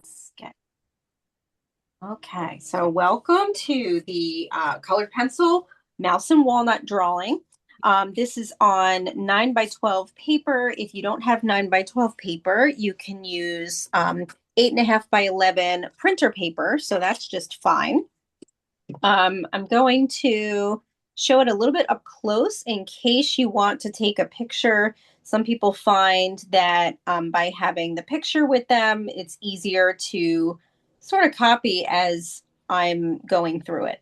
Sketch. Okay, so welcome to the colored pencil mouse and walnut drawing. This is on 9 by 12 paper. If you don't have 9 by 12 paper, you can use 8.5 by 11 printer paper, so that's just fine. I'm going to show it a little bit up close in case you want to take a picture. Some people find that by having the picture with them, it's easier to sort of copy as I'm going through it.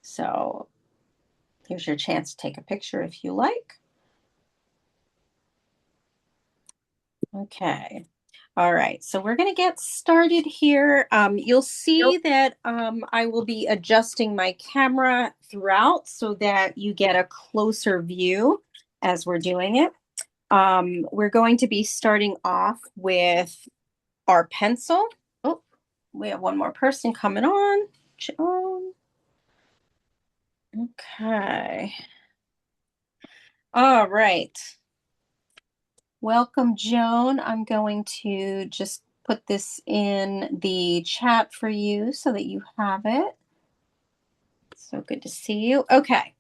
So here's your chance to take a picture if you like. Okay. All right, so we're going to get started here. You'll see that I will be adjusting my camera throughout so that you get a closer view as we're doing it. We're going to be starting off with our pencil. Oh, we have one more person coming on. Joan. Okay. All right. Welcome, Joan. I'm going to just put this in the chat for you so that you have it. So good to see you. Okay.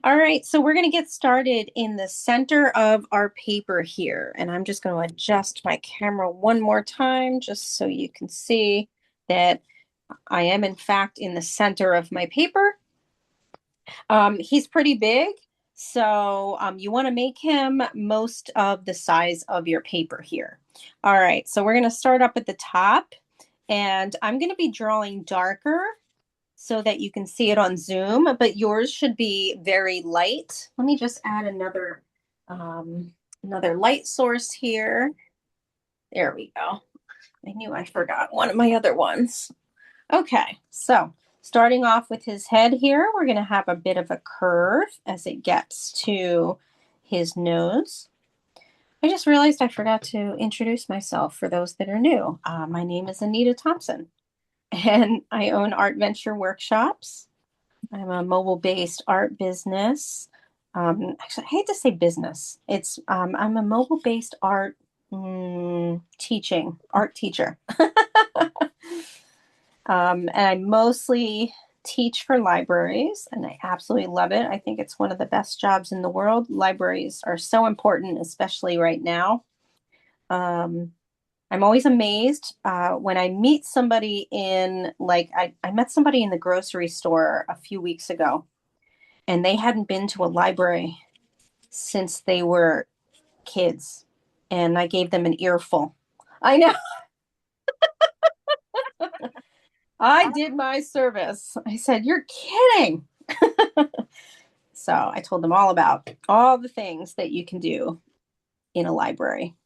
All right. So we're going to get started in the center of our paper here. And I'm just going to adjust my camera one more time just so you can see that I am, in fact, in the center of my paper. He's pretty big. So you want to make him most of the size of your paper here. All right, so we're going to start up at the top, and I'm going to be drawing darker so that you can see it on Zoom, but yours should be very light. Let me just add another light source here. There we go. I knew I forgot one of my other ones. Okay, so starting off with his head here, we're going to have a bit of a curve as it gets to his nose. I just realized I forgot to introduce myself for those that are new. My name is Anita Thompson, and I own Art Venture Workshops. I'm a mobile-based art business. Actually, I hate to say business. I'm a mobile-based art teacher. And I mostly teach for libraries, and I absolutely love it. I think it's one of the best jobs in the world. Libraries are so important, especially right now. I'm always amazed when I meet somebody I met somebody in the grocery store a few weeks ago, and they hadn't been to a library since they were kids, and I gave them an earful. I know. I did my service. I said, "You're kidding." So I told them all about all the things that you can do in a library.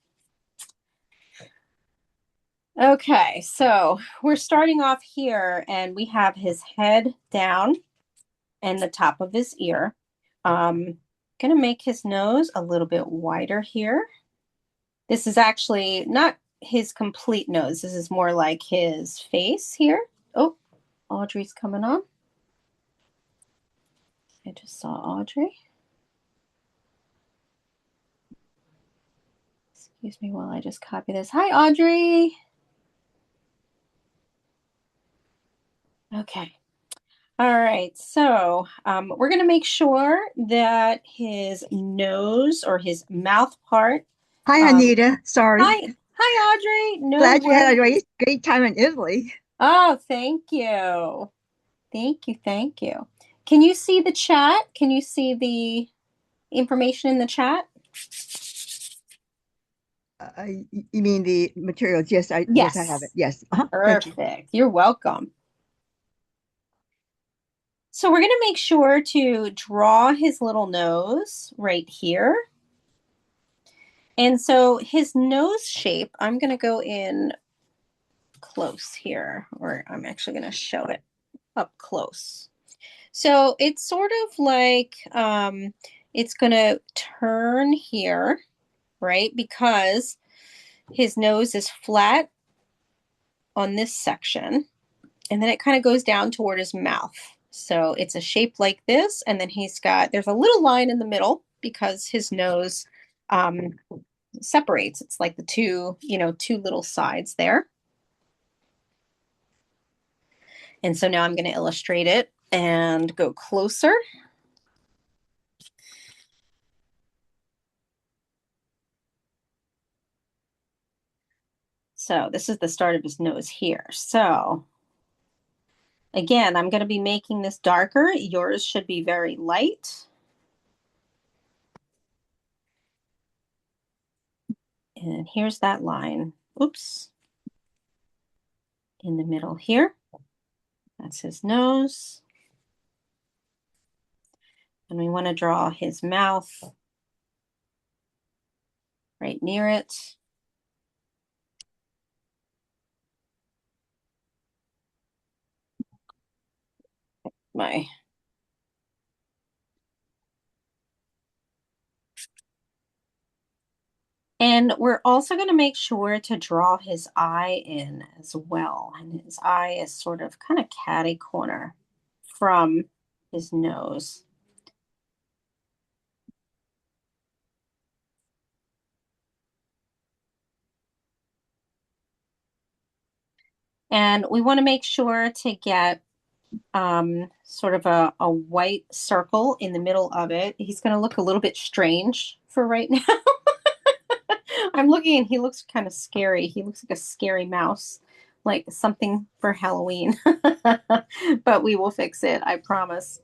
Okay, so we're starting off here, and we have his head down and the top of his ear. Gonna make his nose a little bit wider here. This is actually not his complete nose. This is more like his face here. Oh, Audrey's coming on. I just saw Audrey. Excuse me while I just copy this. Hi, Audrey. Okay. All right. So we're going to make sure that his nose or his mouth part. Hi, Anita. Sorry. Hi. Hi, Audrey. No Glad you had a worries. great time in Italy. Oh, thank you. Thank you. Thank you. Can you see the chat? Can you see the information in the chat? You mean the materials? Yes, I have it. Yes. Yes. Thank you. Perfect. You're welcome. So we're going to make sure to draw his little nose right here. And so his nose shape, I'm going to go in close here, or I'm actually going to show it up close. So it's sort of like it's going to turn here, right? Because his nose is flat on this section, and then it kind of goes down toward his mouth. So it's a shape like this, and then there's a little line in the middle because his nose separates. It's like the two little sides there. And so now I'm going to illustrate it and go closer. So this is the start of his nose here. So again, I'm going to be making this darker. Yours should be very light. And here's that line. Oops. In the middle here. That's his nose. And we want to draw his mouth right near it. My And we're also going to make sure to draw his eye in as well. And his eye is sort of kind of catty corner from his nose. And we want to make sure to get sort of a white circle in the middle of it. He's going to look a little bit strange for right now. I'm looking and he looks kind of scary. He looks like a scary mouse, like something for Halloween. But we will fix it, I promise.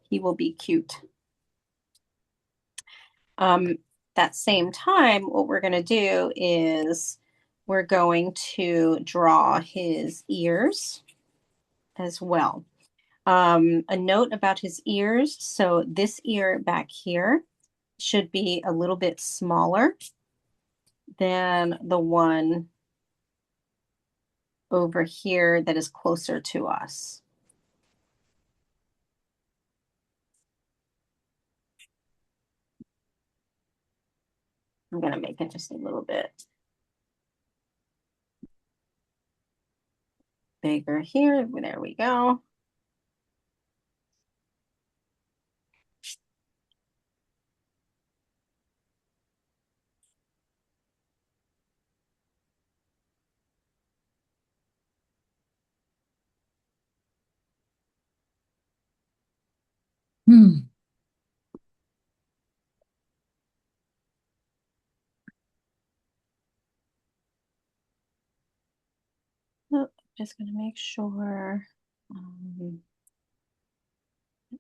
He will be cute. Um, that same time, what we're going to do is we're going to draw his ears as well. A note about his ears. So this ear back here should be a little bit smaller than the one over here that is closer to us. I'm going to make it just a little bit bigger here. There we go. Hmm. Oh, just going to make sure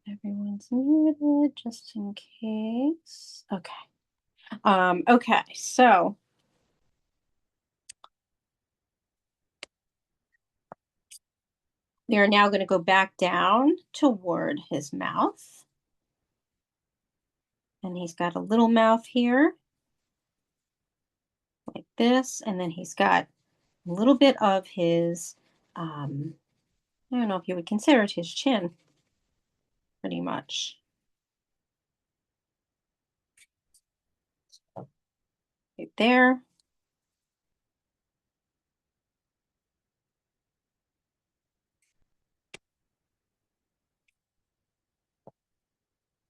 everyone's muted just in case. Okay. Okay, so we are now going to go back down toward his mouth. And he's got a little mouth here, like this. And then he's got a little bit of his, I don't know if you would consider it his chin, pretty much. Right there.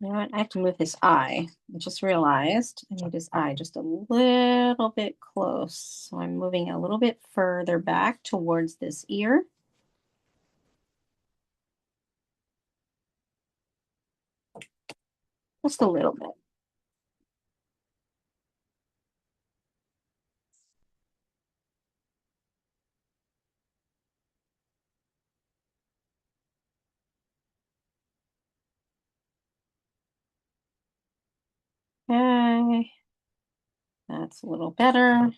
You know what? I have to move his eye. I just realized I need his eye just a little bit close. So I'm moving a little bit further back towards this ear. Just a little bit. Okay. That's a little better.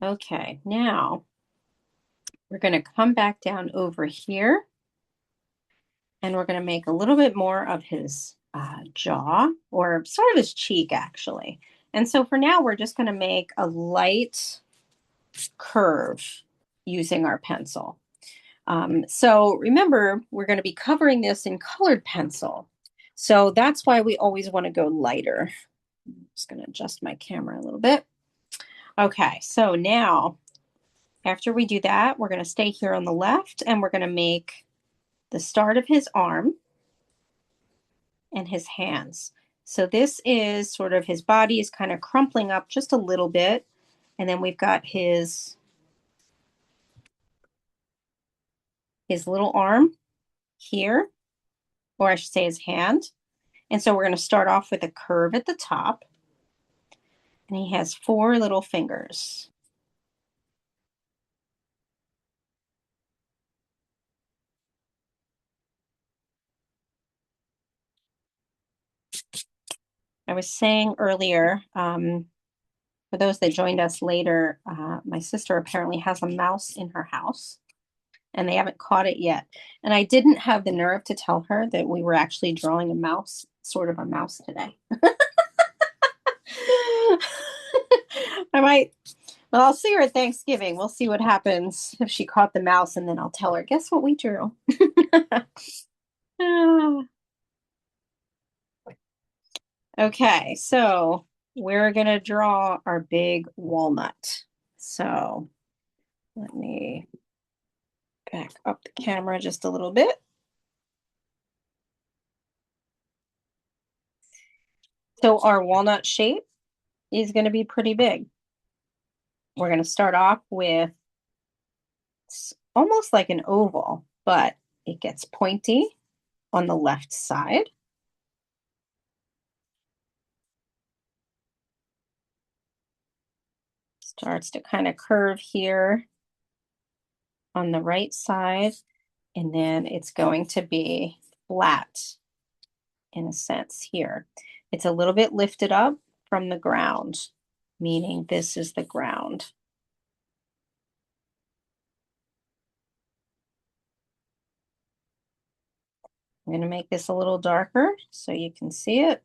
Okay, now we're going to come back down over here and we're going to make a little bit more of his jaw or sort of his cheek actually. And so for now, we're just going to make a light curve using our pencil. So remember, we're going to be covering this in colored pencil. So that's why we always want to go lighter. I'm just going to adjust my camera a little bit. Okay, so now after we do that, we're going to stay here on the left and we're going to make the start of his arm and his hands. So this is sort of his body is kind of crumpling up just a little bit. And then we've got his little arm here, or I should say his hand. And so we're going to start off with a curve at the top. And he has 4 little fingers. I was saying earlier, for those that joined us later, my sister apparently has a mouse in her house and they haven't caught it yet. And I didn't have the nerve to tell her that we were actually drawing a mouse, sort of a mouse today. I might, well, I'll see her at Thanksgiving. We'll see what happens if she caught the mouse, and then I'll tell her, guess what we drew? Okay, so we're gonna draw our big walnut. So let me back up the camera just a little bit. So our walnut shape is going to be pretty big. We're going to start off with almost like an oval, but it gets pointy on the left side. Starts to kind of curve here on the right side, and then it's going to be flat in a sense here. It's a little bit lifted up from the ground, meaning this is the ground. I'm going to make this a little darker so you can see it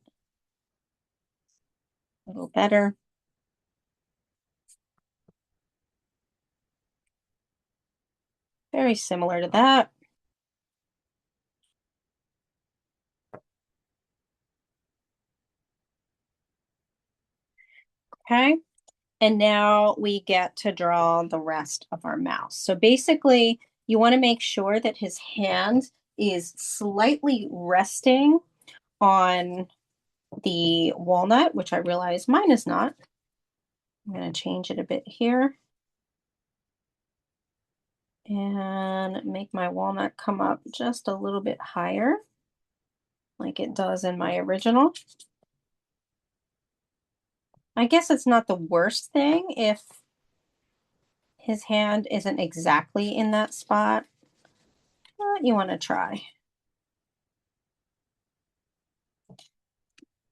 a little better. Very similar to that. Okay. And now we get to draw the rest of our mouse. So basically, you want to make sure that his hand is slightly resting on the walnut, which I realize mine is not. I'm going to change it a bit here and make my walnut come up just a little bit higher, like it does in my original. I guess it's not the worst thing if his hand isn't exactly in that spot, but you want to try.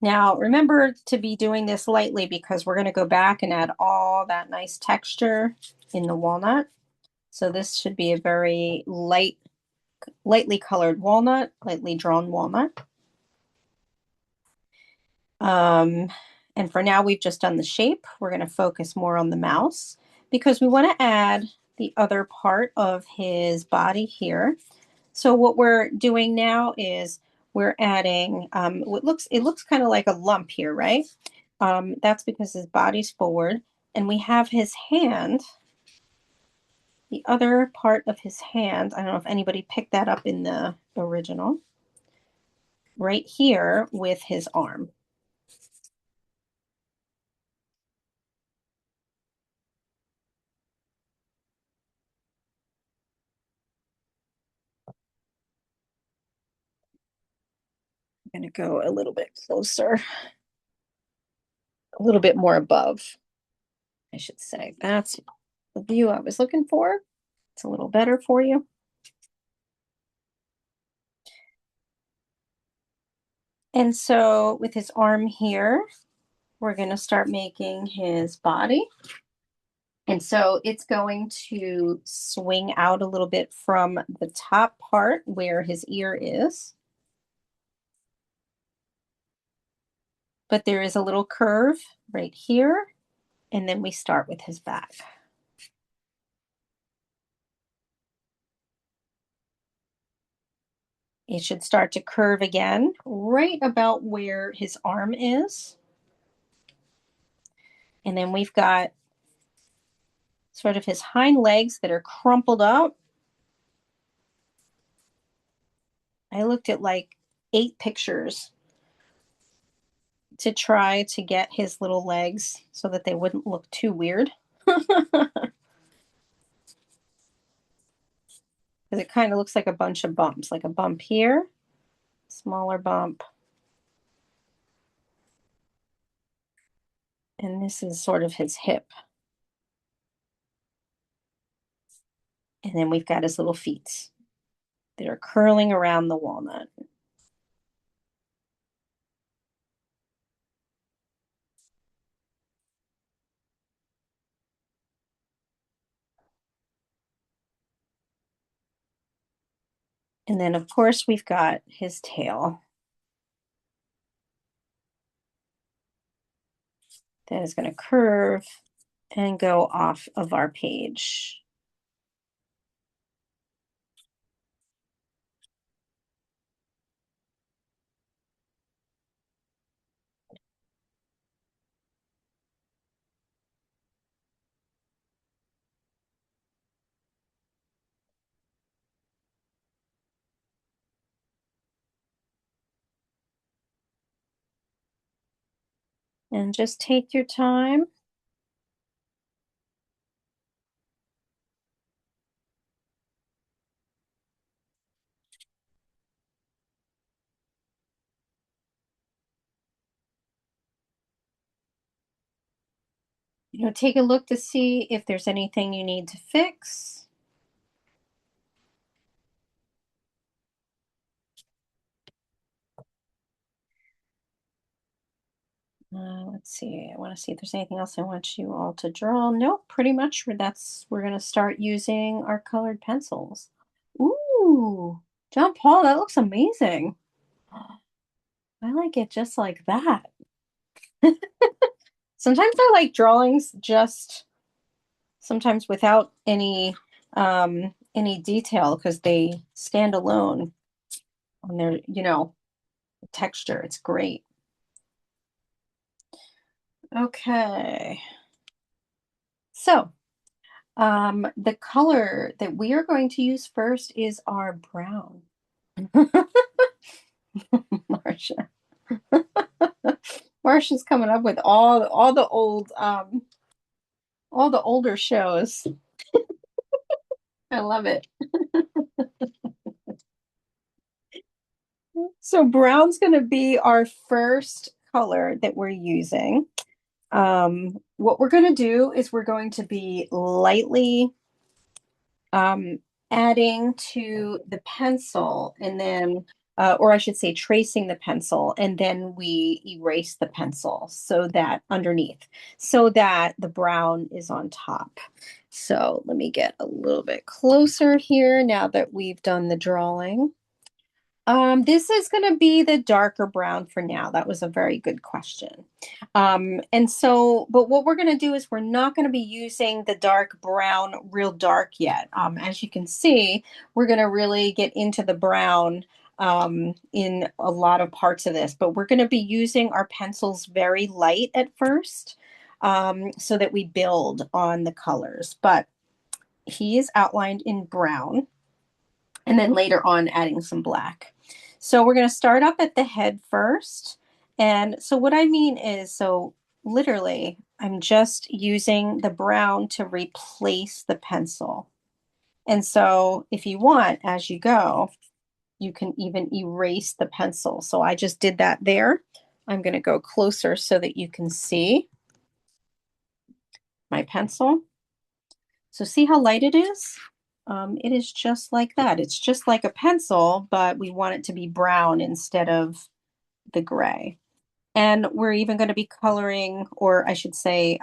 Now, remember to be doing this lightly because we're going to go back and add all that nice texture in the walnut. So this should be a very lightly colored walnut, lightly drawn walnut. And for now, we've just done the shape. We're going to focus more on the mouse because we want to add the other part of his body here. So what we're doing now is we're adding what looks kind of like a lump here, right? That's because his body's forward, and we have his hand, the other part of his hand. I don't know if anybody picked that up in the original, right here with his arm. I'm going to go a little bit closer, a little bit more above, I should say. That's the view I was looking for. It's a little better for you. And so with his arm here, we're going to start making his body. And so it's going to swing out a little bit from the top part where his ear is. But there is a little curve right here. And then we start with his back. It should start to curve again right about where his arm is. And then we've got sort of his hind legs that are crumpled up. I looked at like 8 pictures to try to get his little legs so that they wouldn't look too weird. Because it kind of looks like a bunch of bumps, like a bump here, smaller bump. And this is sort of his hip. And then we've got his little feet that are curling around the walnut. And then, of course, we've got his tail that is going to curve and go off of our page. And just take your time. Take a look to see if there's anything you need to fix. Let's see. I want to see if there's anything else I want you all to draw. Nope, pretty much we're going to start using our colored pencils. Ooh, John Paul, that looks amazing. I like it just like that. Sometimes I like drawings just sometimes without any detail because they stand alone on their, texture. It's great. Okay. So, the color that we are going to use first is our brown. Marcia. Marcia's coming up with all the older shows. I love it. So brown's going to be our first color that we're using. What we're going to do is we're going to be lightly adding to the pencil and then, or I should say, tracing the pencil, and then we erase the pencil so that underneath, so that the brown is on top. So let me get a little bit closer here now that we've done the drawing. This is going to be the darker brown for now. That was a very good question. But what we're going to do is we're not going to be using the dark brown real dark yet. As you can see, we're going to really get into the brown in a lot of parts of this, but we're going to be using our pencils very light at first so that we build on the colors. But he is outlined in brown, and then later on adding some black. So we're going to start up at the head first. And so what I mean is, so literally, I'm just using the brown to replace the pencil. And so if you want, as you go, you can even erase the pencil. So I just did that there. I'm going to go closer so that you can see my pencil. So see how light it is? It is just like that. It's just like a pencil, but we want it to be brown instead of the gray. And we're even going to be coloring, or I should say,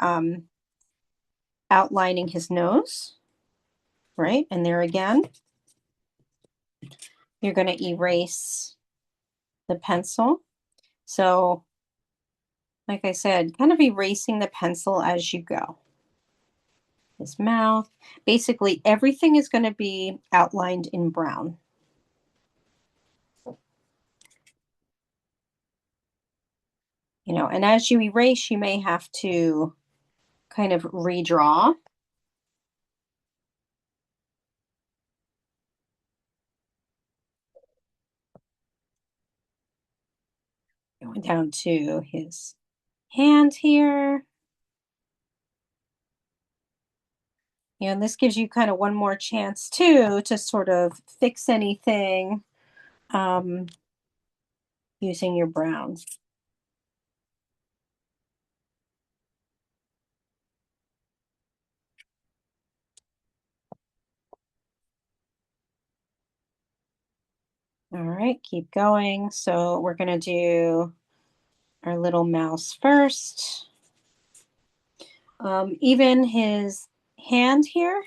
outlining his nose, right? And there again, you're going to erase the pencil. So, like I said, kind of erasing the pencil as you go. His mouth, basically everything is going to be outlined in brown. And as you erase, you may have to kind of redraw. Going down to his hand here. And this gives you kind of one more chance too to sort of fix anything um, using your brown. All right, keep going. So we're going to do our little mouse first. Even his hand here,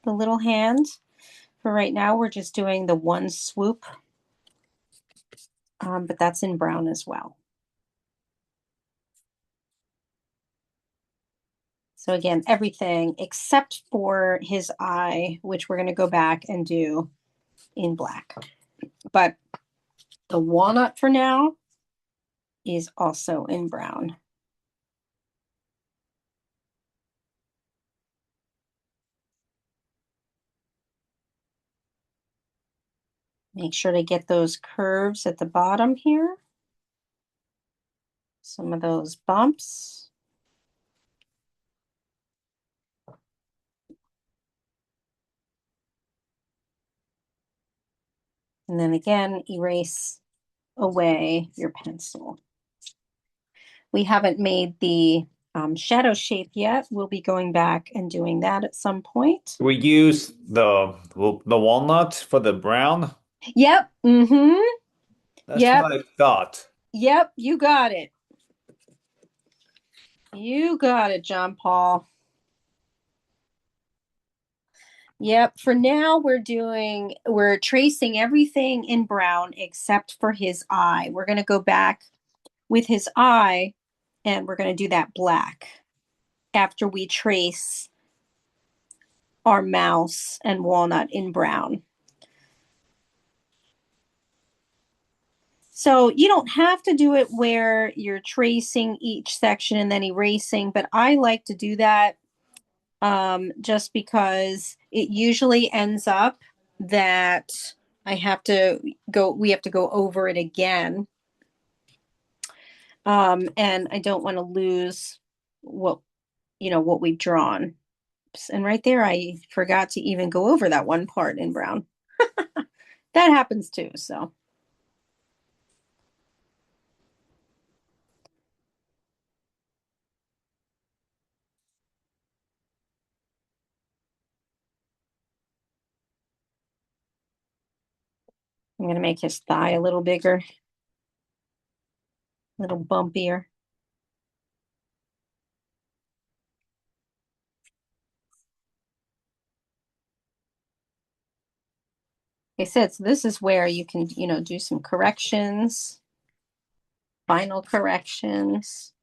the little hand. For right now, we're just doing the one swoop, but that's in brown as well. So again, everything except for his eye, which we're going to go back and do in black. But the walnut for now is also in brown. Make sure to get those curves at the bottom here. Some of those bumps. And then again, erase away your pencil. We haven't made the shadow shape yet. We'll be going back and doing that at some point. We use the walnut for the brown. Yep. Mm-hmm. That's Yep. what I thought. Yep. You got it. You got it, John Paul. Yep. For now, we're tracing everything in brown except for his eye. We're going to go back with his eye and we're going to do that black after we trace our mouse and walnut in brown. So you don't have to do it where you're tracing each section and then erasing, but I like to do that just because it usually ends up that we have to go over it again. And I don't want to lose what we've drawn. And right there, I forgot to even go over that one part in brown. That happens too, so. I'm going to make his thigh a little bigger, a little bumpier. Like I said, so this is where you can, do some corrections, final corrections.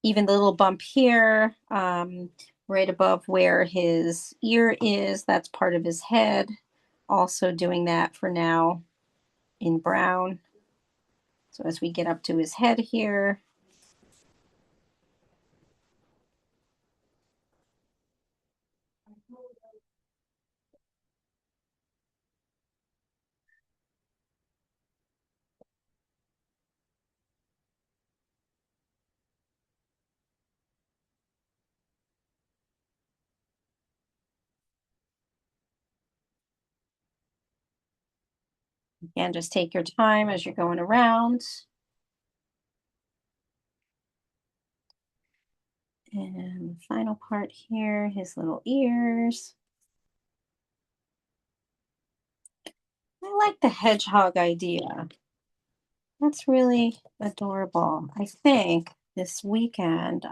Even the little bump here, right above where his ear is, that's part of his head. Also doing that for now in brown. So as we get up to his head here, again, just take your time as you're going around. And the final part here, his little ears. I like the hedgehog idea. That's really adorable. I think this weekend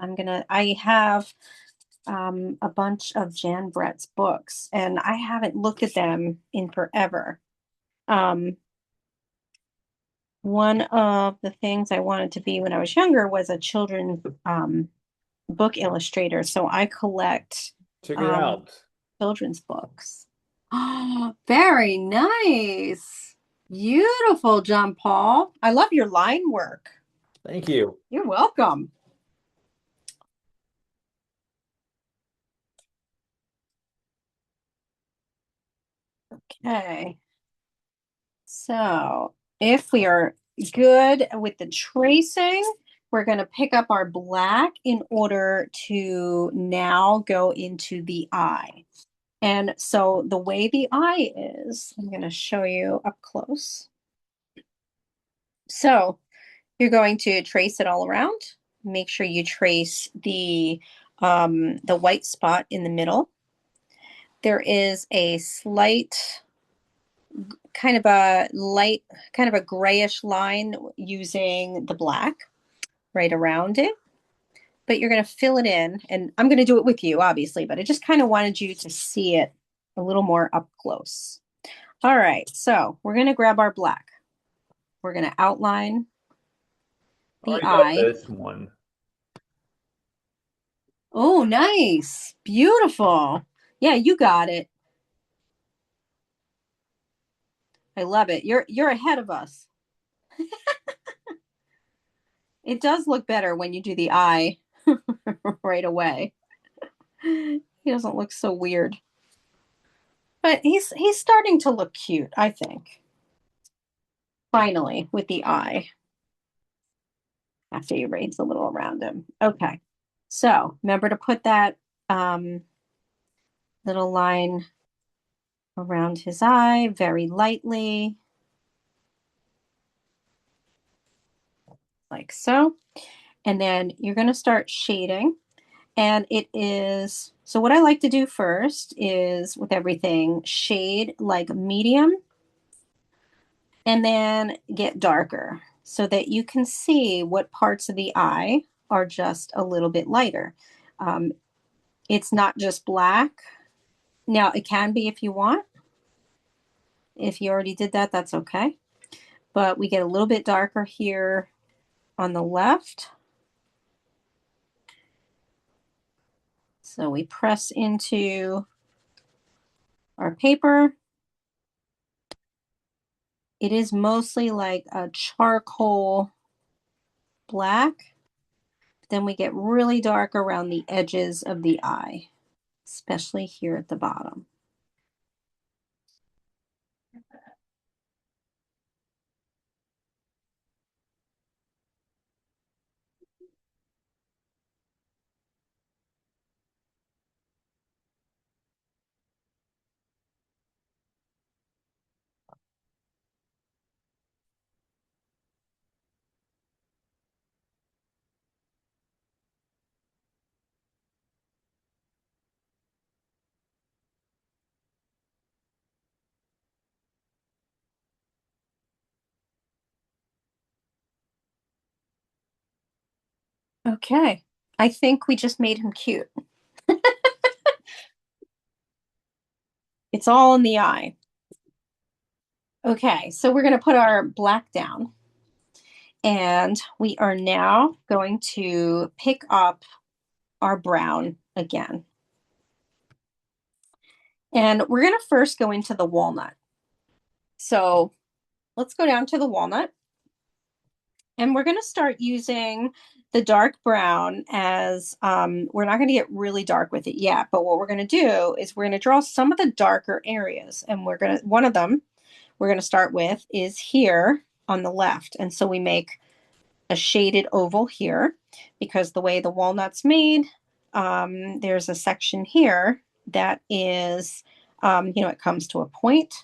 I have a bunch of Jan Brett's books and I haven't looked at them in forever. Um, one of the things I wanted to be when I was younger was a children's book illustrator. So I collect Check it um, out. children's books. Oh, very nice. Beautiful, John Paul. I love your line work. Thank you. You're welcome. Okay. So if we are good with the tracing, we're going to pick up our black in order to now go into the eye. And so the way the eye is, I'm going to show you up close. So you're going to trace it all around. Make sure you trace the white spot in the middle. There is a slight kind of a light, kind of a grayish line using the black right around it. But you're going to fill it in, and I'm going to do it with you, obviously, but I just kind of wanted you to see it a little more up close. All right, so we're going to grab our black. We're going to outline I the already got eye. this one. Oh, nice. Beautiful. Yeah, you got it. I love it. You're ahead of us. It does look better when you do the eye right away. He doesn't look so weird. But he's starting to look cute, I think. Finally, with the eye. After you raise a little around him. Okay. So remember to put that little line around his eye very lightly. Like so. And then you're going to start shading. And it is, so what I like to do first is with everything, shade like medium and then get darker so that you can see what parts of the eye are just a little bit lighter. It's not just black. Now, it can be if you want. If you already did that, that's okay. But we get a little bit darker here on the left. So we press into our paper. It is mostly like a charcoal black. Then we get really dark around the edges of the eye, especially here at the bottom. Okay, I think we just made him cute. It's all in the eye. Okay, so we're going to put our black down. And we are now going to pick up our brown again. And we're going to first go into the walnut. So let's go down to the walnut. And we're going to start using the dark brown as we're not going to get really dark with it yet. But what we're going to do is we're going to draw some of the darker areas. And one of them we're going to start with is here on the left. And so we make a shaded oval here because the way the walnut's made, there's a section here that is, it comes to a point.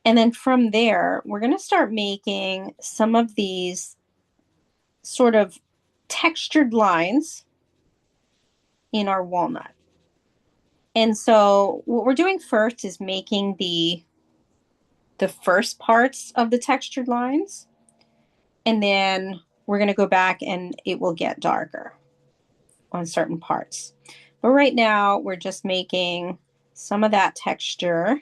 And then from there, we're going to start making some of these sort of textured lines in our walnut. And so what we're doing first is making the first parts of the textured lines. And then we're going to go back and it will get darker on certain parts. But right now we're just making some of that texture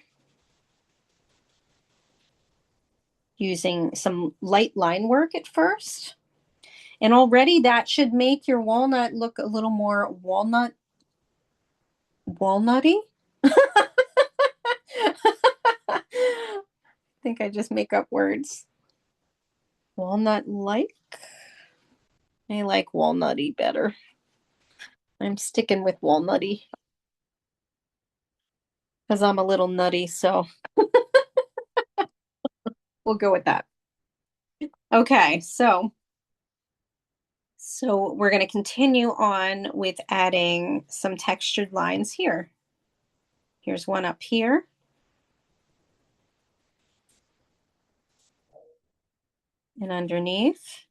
using some light line work at first. And already that should make your walnut look a little more walnutty. I think I just make up words. Walnut-like. I like walnutty better. I'm sticking with walnutty. because I'm a little nutty, so we'll go with that. Okay, so we're going to continue on with adding some textured lines here. Here's one up here. And underneath.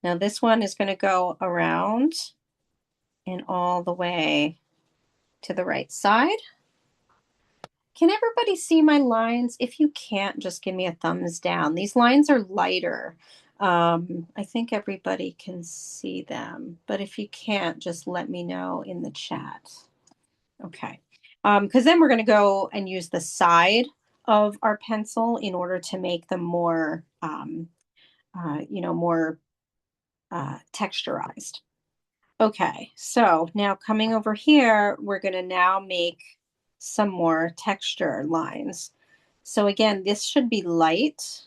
Now this one is going to go around and all the way to the right side. Can everybody see my lines? If you can't, just give me a thumbs down. These lines are lighter. I think everybody can see them, but if you can't, just let me know in the chat. Okay, because then we're going to go and use the side of our pencil in order to make them more, more texturized. Okay, so now coming over here, we're going to now make some more texture lines. So again, this should be light.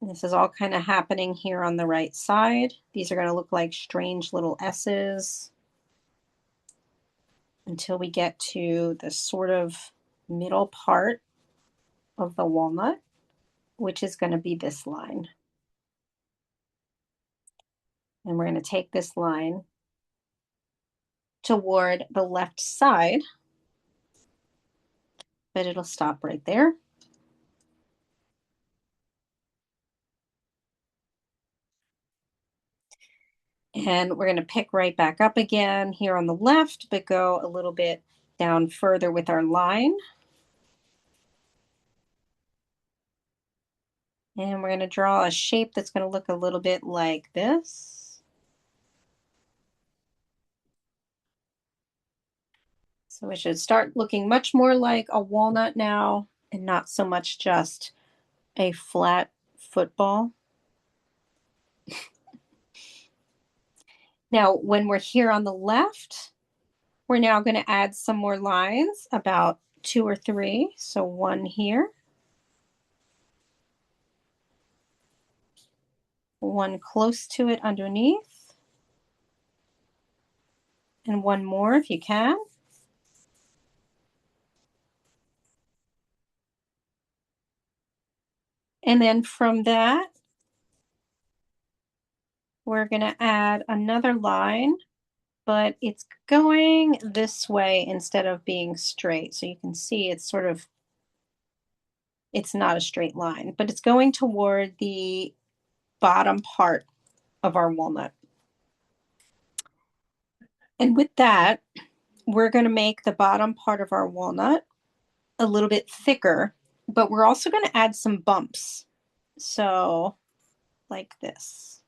This is all kind of happening here on the right side. These are going to look like strange little S's until we get to the sort of middle part of the walnut, which is going to be this line. And we're going to take this line toward the left side, but it'll stop right there. And we're going to pick right back up again here on the left, but go a little bit down further with our line. And we're going to draw a shape that's going to look a little bit like this. So it should start looking much more like a walnut now and not so much just a flat football. Now, when we're here on the left, we're now going to add some more lines, about 2 or 3. So one here, one close to it underneath, and one more if you can. And then from that, we're going to add another line, but it's going this way instead of being straight. So you can see it's sort of, it's not a straight line, but it's going toward the bottom part of our walnut. And with that, we're going to make the bottom part of our walnut a little bit thicker, but we're also going to add some bumps. So like this.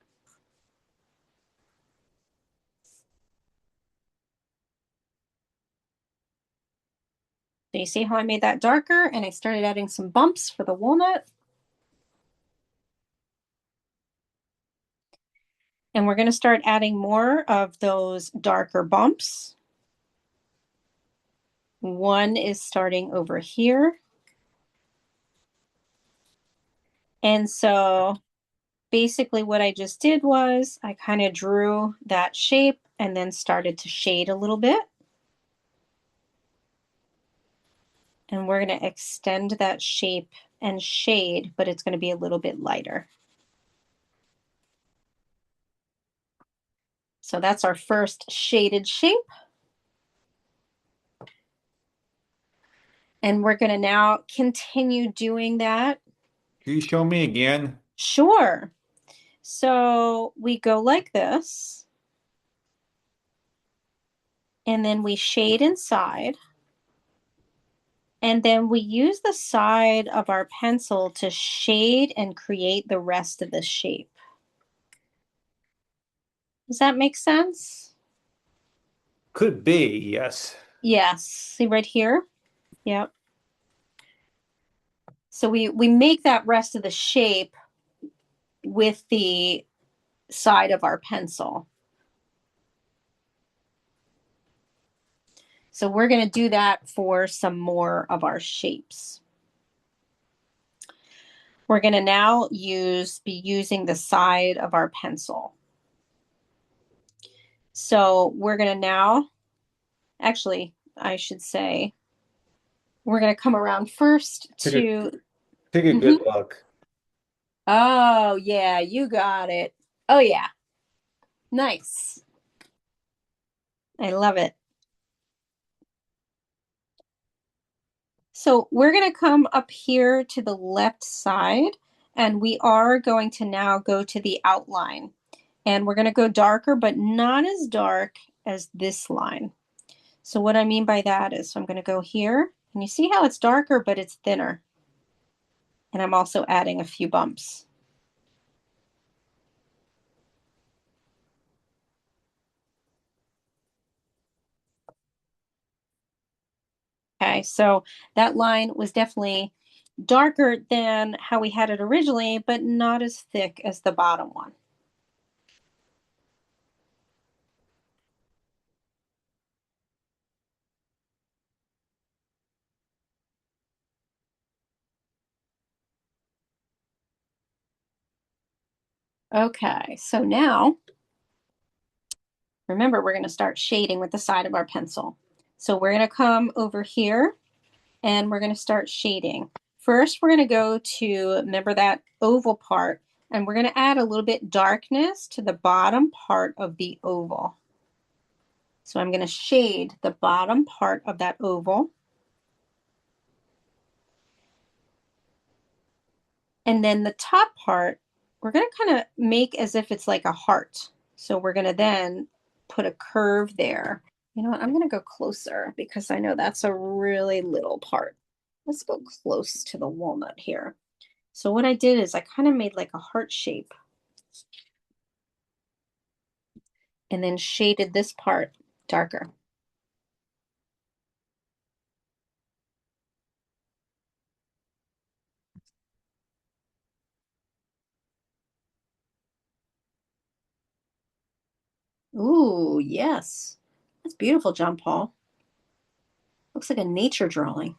So you see how I made that darker and I started adding some bumps for the walnut. And we're going to start adding more of those darker bumps. One is starting over here. And so basically what I just did was I kind of drew that shape and then started to shade a little bit. And we're going to extend that shape and shade, but it's going to be a little bit lighter. So that's our first shaded shape. And we're going to now continue doing that. Can you show me again? Sure. So we go like this. And then we shade inside. And then we use the side of our pencil to shade and create the rest of the shape. Does that make sense? Could be, yes. Yes. See right here? Yep. So we make that rest of the shape with the side of our pencil. So we're going to do that for some more of our shapes. We're going to now be using the side of our pencil. So we're going to now, actually, I should say, we're going to come around first Take a to, take a mhm. good look. Oh, yeah, you got it. Oh, yeah, nice. I love it. So we're going to come up here to the left side, and we are going to now go to the outline. And we're going to go darker, but not as dark as this line. So what I mean by that is I'm going to go here, and you see how it's darker, but it's thinner. And I'm also adding a few bumps. Okay, so that line was definitely darker than how we had it originally, but not as thick as the bottom one. Okay, so now remember, we're going to start shading with the side of our pencil. So we're going to come over here and we're going to start shading. First, we're going to go to, remember that oval part, and we're going to add a little bit darkness to the bottom part of the oval. So I'm going to shade the bottom part of that oval. And then the top part, we're going to kind of make as if it's like a heart. So we're going to then put a curve there. You know what? I'm going to go closer because I know that's a really little part. Let's go close to the walnut here. So what I did is I kind of made like a heart shape and then shaded this part darker. Ooh, yes. That's beautiful, John Paul. Looks like a nature drawing.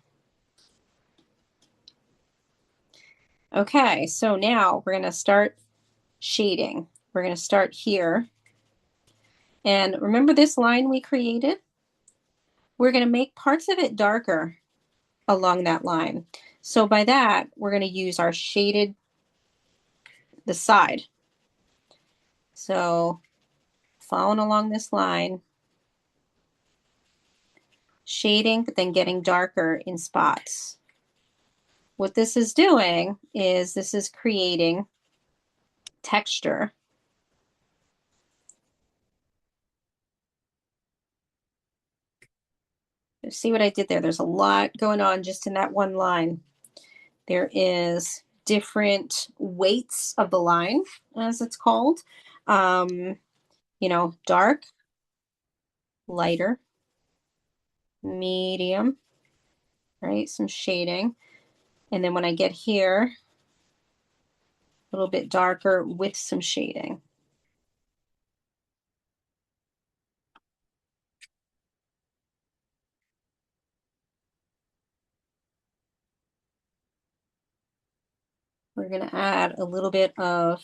Okay, so now we're going to start shading. We're going to start here. And remember this line we created? We're going to make parts of it darker along that line. So by that, we're going to use our shaded, the side. So following along this line, shading, but then getting darker in spots. What this is doing is this is creating texture. See what I did there? There's a lot going on just in that one line. There is different weights of the line, as it's called. You know, dark, lighter, medium, right? Some shading. And then when I get here, a little bit darker with some shading. We're going to add a little bit of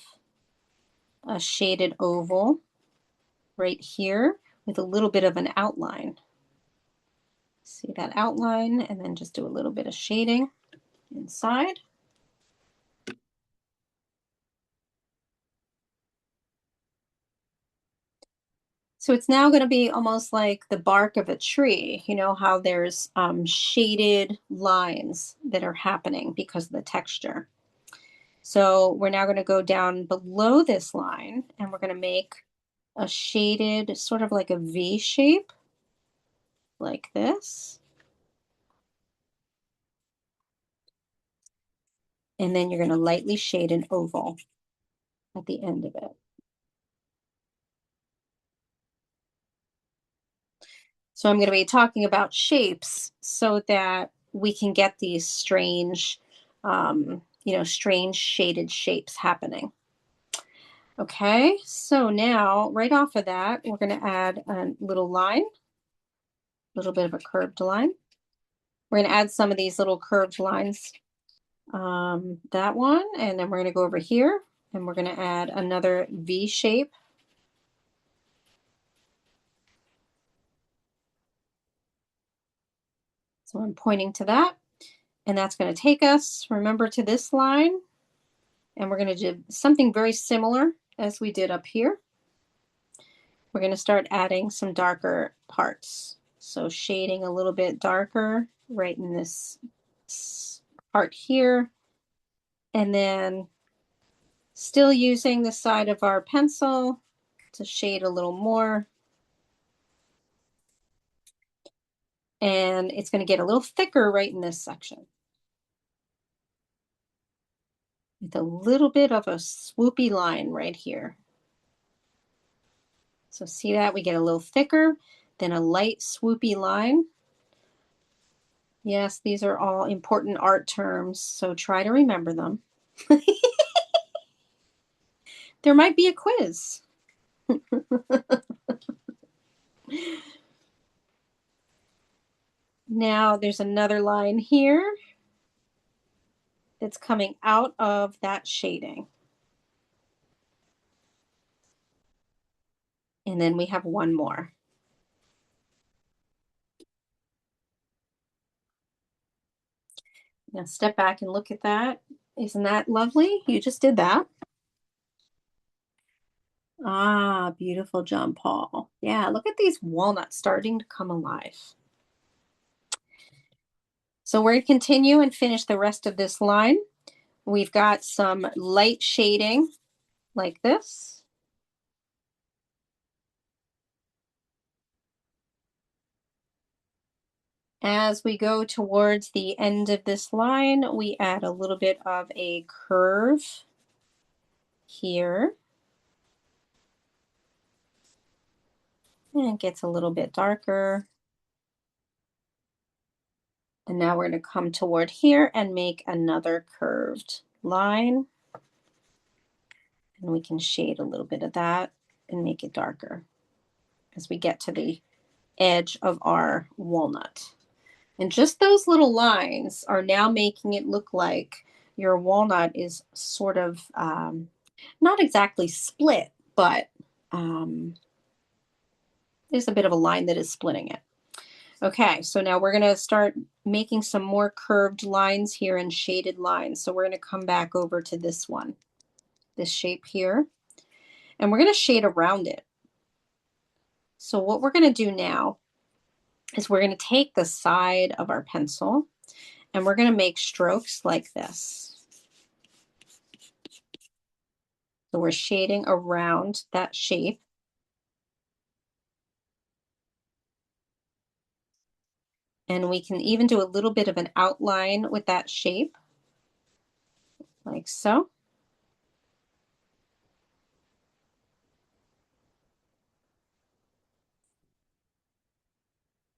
a shaded oval right here with a little bit of an outline. See that outline, and then just do a little bit of shading inside. So it's now going to be almost like the bark of a tree. You know how there's shaded lines that are happening because of the texture. So we're now going to go down below this line and we're going to make a shaded, sort of like a V shape, like this. And then you're going to lightly shade an oval at the end of it. So I'm going to be talking about shapes so that we can get these strange, you know, strange shaded shapes happening. Okay, so now right off of that, we're going to add a little line, a little bit of a curved line. We're going to add some of these little curved lines, that one, and then we're going to go over here and we're going to add another V shape. So I'm pointing to that, and that's going to take us, remember, to this line. And we're going to do something very similar as we did up here. We're going to start adding some darker parts. So shading a little bit darker right in this part here. And then still using the side of our pencil to shade a little more. And it's going to get a little thicker right in this section, with a little bit of a swoopy line right here. So see that? We get a little thicker, then a light swoopy line. Yes, these are all important art terms, so try to remember them. There might be a quiz. Now there's another line here that's coming out of that shading. And then we have one more. Now step back and look at that. Isn't that lovely? You just did that. Ah, beautiful, John Paul. Yeah, look at these walnuts starting to come alive. So we're going to continue and finish the rest of this line. We've got some light shading like this. As we go towards the end of this line, we add a little bit of a curve here. And it gets a little bit darker. And now we're going to come toward here and make another curved line. And we can shade a little bit of that and make it darker as we get to the edge of our walnut. And just those little lines are now making it look like your walnut is sort of not exactly split, but there's a bit of a line that is splitting it. Okay, so now we're going to start making some more curved lines here and shaded lines. So we're going to come back over to this one, this shape here, and we're going to shade around it. So what we're going to do now is we're going to take the side of our pencil and we're going to make strokes like this. So we're shading around that shape. And we can even do a little bit of an outline with that shape, like so.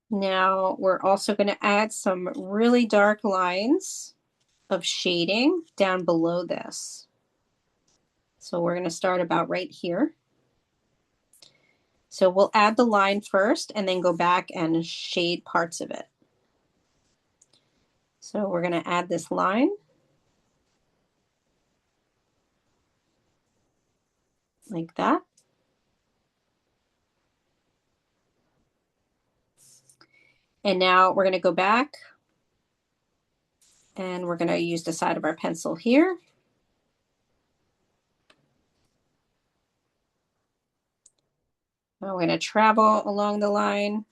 Now we're also going to add some really dark lines of shading down below this. So we're going to start about right here. So we'll add the line first and then go back and shade parts of it. So we're going to add this line. Like that. And now we're going to go back and we're going to use the side of our pencil here. Now we're going to travel along the line.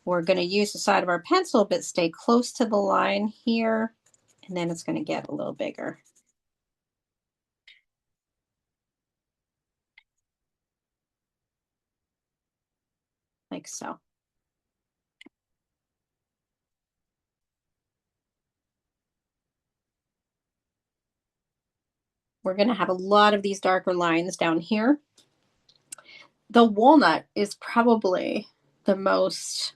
We're going to use the side of our pencil, but stay close to the line here. And then it's going to get a little bigger. Like so. We're going to have a lot of these darker lines down here. The walnut is probably the most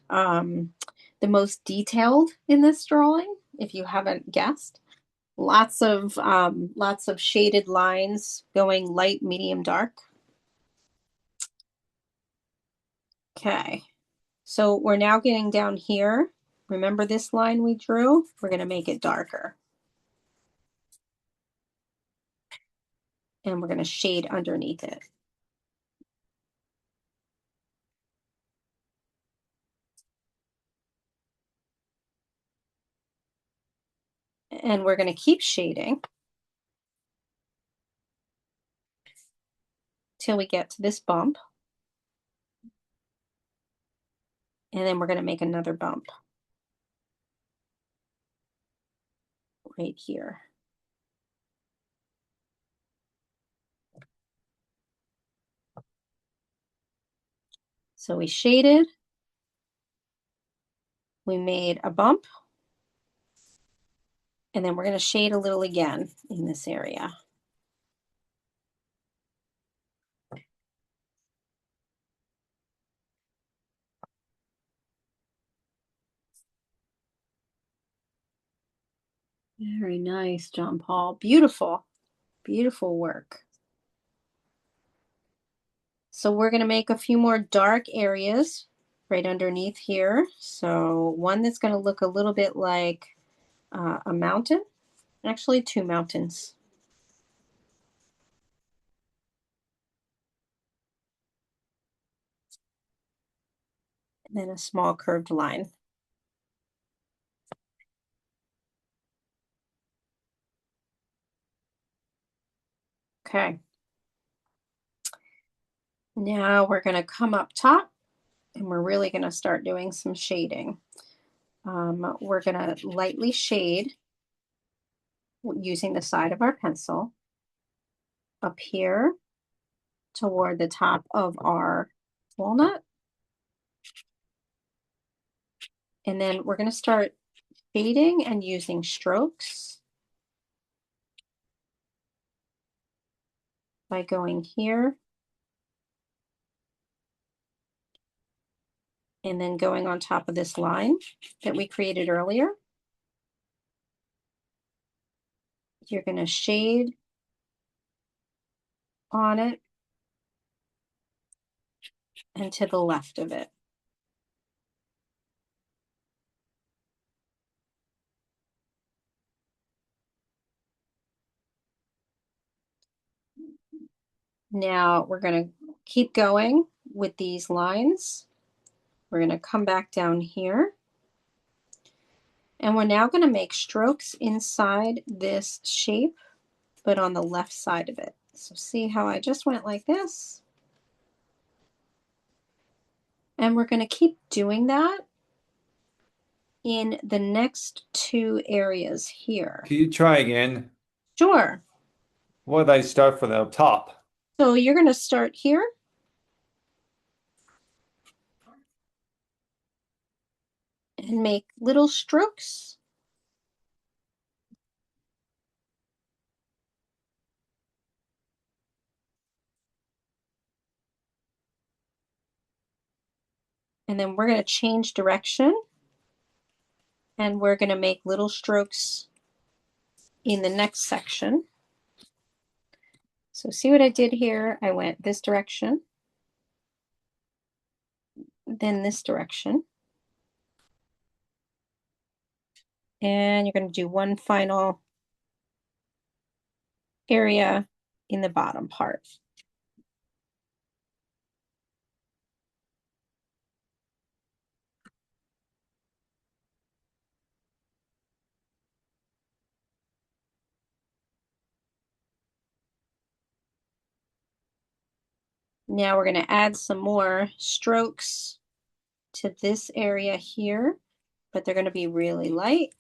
detailed in this drawing, if you haven't guessed. Lots of shaded lines going light, medium, dark. Okay, so we're now getting down here. Remember this line we drew? We're going to make it darker. And we're going to shade underneath it. And we're going to keep shading till we get to this bump. And then we're going to make another bump right here. So we shaded, we made a bump, and then we're going to shade a little again in this area. Very nice, John Paul. Beautiful, beautiful work. So we're going to make a few more dark areas right underneath here. So one that's going to look a little bit like a mountain, actually two mountains. And then a small curved line. Okay. Now we're going to come up top and we're really going to start doing some shading. We're going to lightly shade using the side of our pencil up here toward the top of our walnut. And then we're going to start shading and using strokes by going here and then going on top of this line that we created earlier. You're going to shade on it and to the left of it. Now we're going to keep going with these lines. We're going to come back down here. And we're now going to make strokes inside this shape, but on the left side of it. So see how I just went like this? And we're going to keep doing that in the next two areas here. Can you try again? Sure. What did I start for the top? So you're going to start here. And make little strokes. And then we're going to change direction. And we're going to make little strokes in the next section. So see what I did here? I went this direction, then this direction. And you're going to do one final area in the bottom part. Now we're going to add some more strokes to this area here, but they're going to be really light.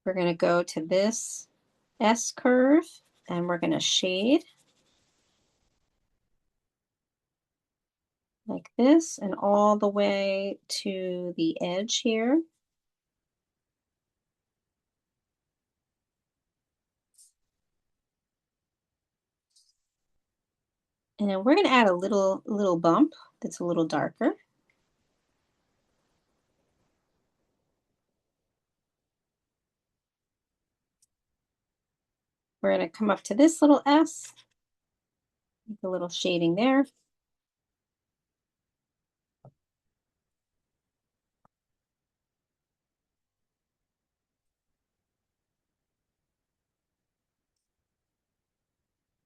We're going to go to this S curve and we're going to shade like this and all the way to the edge here. And then we're going to add a little bump that's a little darker. We're going to come up to this little S, make a little shading there.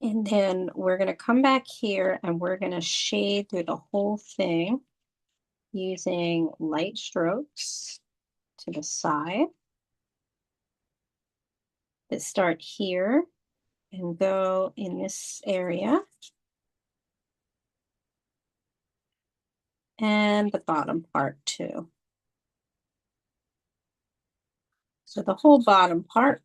And then we're going to come back here and we're going to shade through the whole thing using light strokes to the side that start here and go in this area and the bottom part too. So the whole bottom part.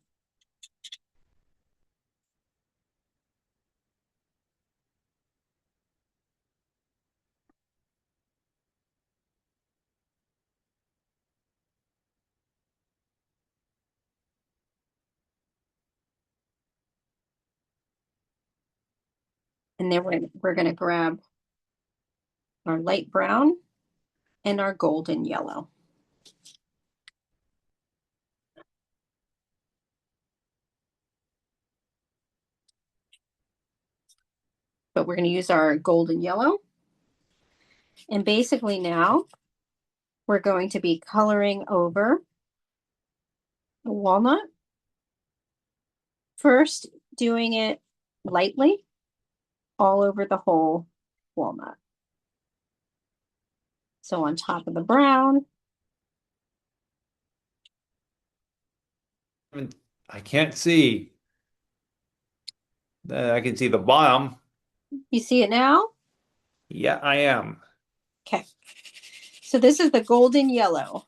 And then we're going to grab our light brown and our golden yellow. But we're going to use our golden yellow. And basically now we're going to be coloring over the walnut. First, doing it lightly all over the whole walnut. So on top of the brown. I can't see. I can see the bottom. You see it now? Yeah, I am. Okay. So this is the golden yellow.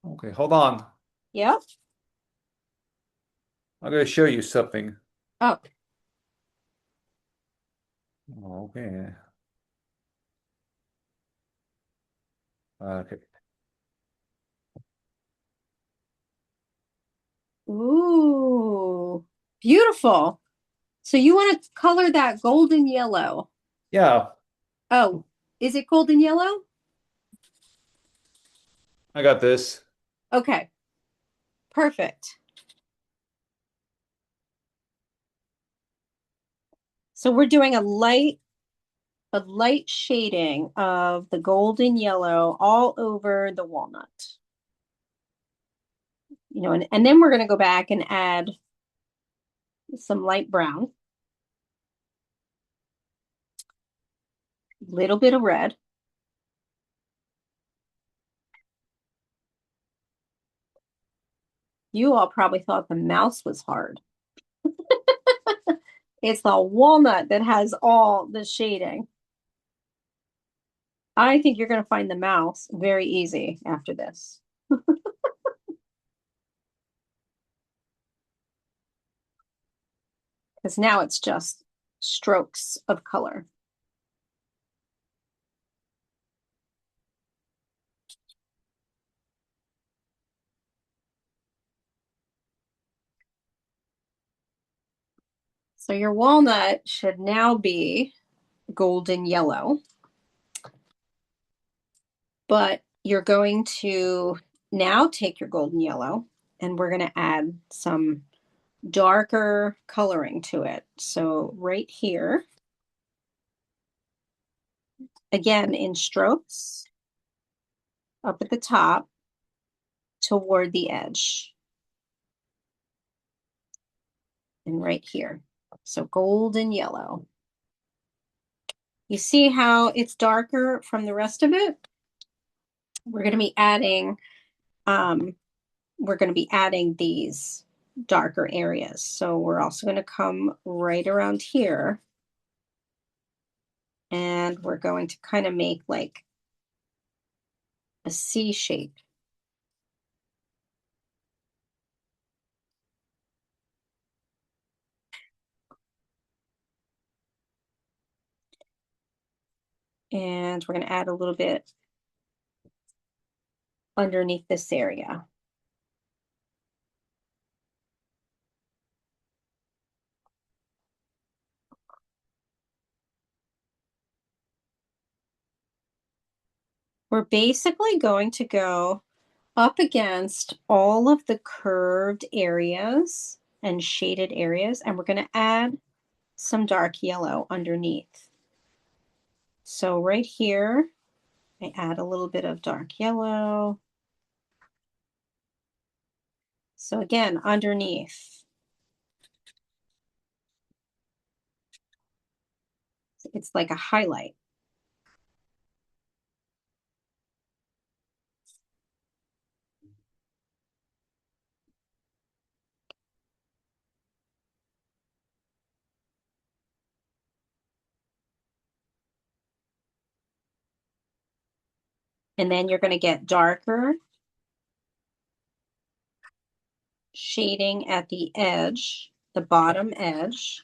Okay, hold on. Yep. I'm going to show you something. Oh, Okay. Okay. ooh, beautiful. So you want to color that golden yellow. Yeah, Oh, is it golden yellow? I got this. Okay, perfect. So we're doing a light shading of the golden yellow all over the walnut. You know, and then we're going to go back and add some light brown, little bit of red. You all probably thought the mouse was hard. It's the walnut that has all the shading. I think you're going to find the mouse very easy after this. Because now it's just strokes of color. So your walnut should now be golden yellow, but you're going to now take your golden yellow and we're going to add some darker coloring to it. So right here, again in strokes, up at the top toward the edge. And right here. So golden yellow. You see how it's darker from the rest of it? We're going to be adding these darker areas. So we're also going to come right around here and we're going to kind of make like a C shape. And we're going to add a little bit underneath this area. We're basically going to go up against all of the curved areas and shaded areas, and we're going to add some dark yellow underneath. So right here, I add a little bit of dark yellow. So again, underneath. It's like a highlight. And then you're going to get darker shading at the edge, the bottom edge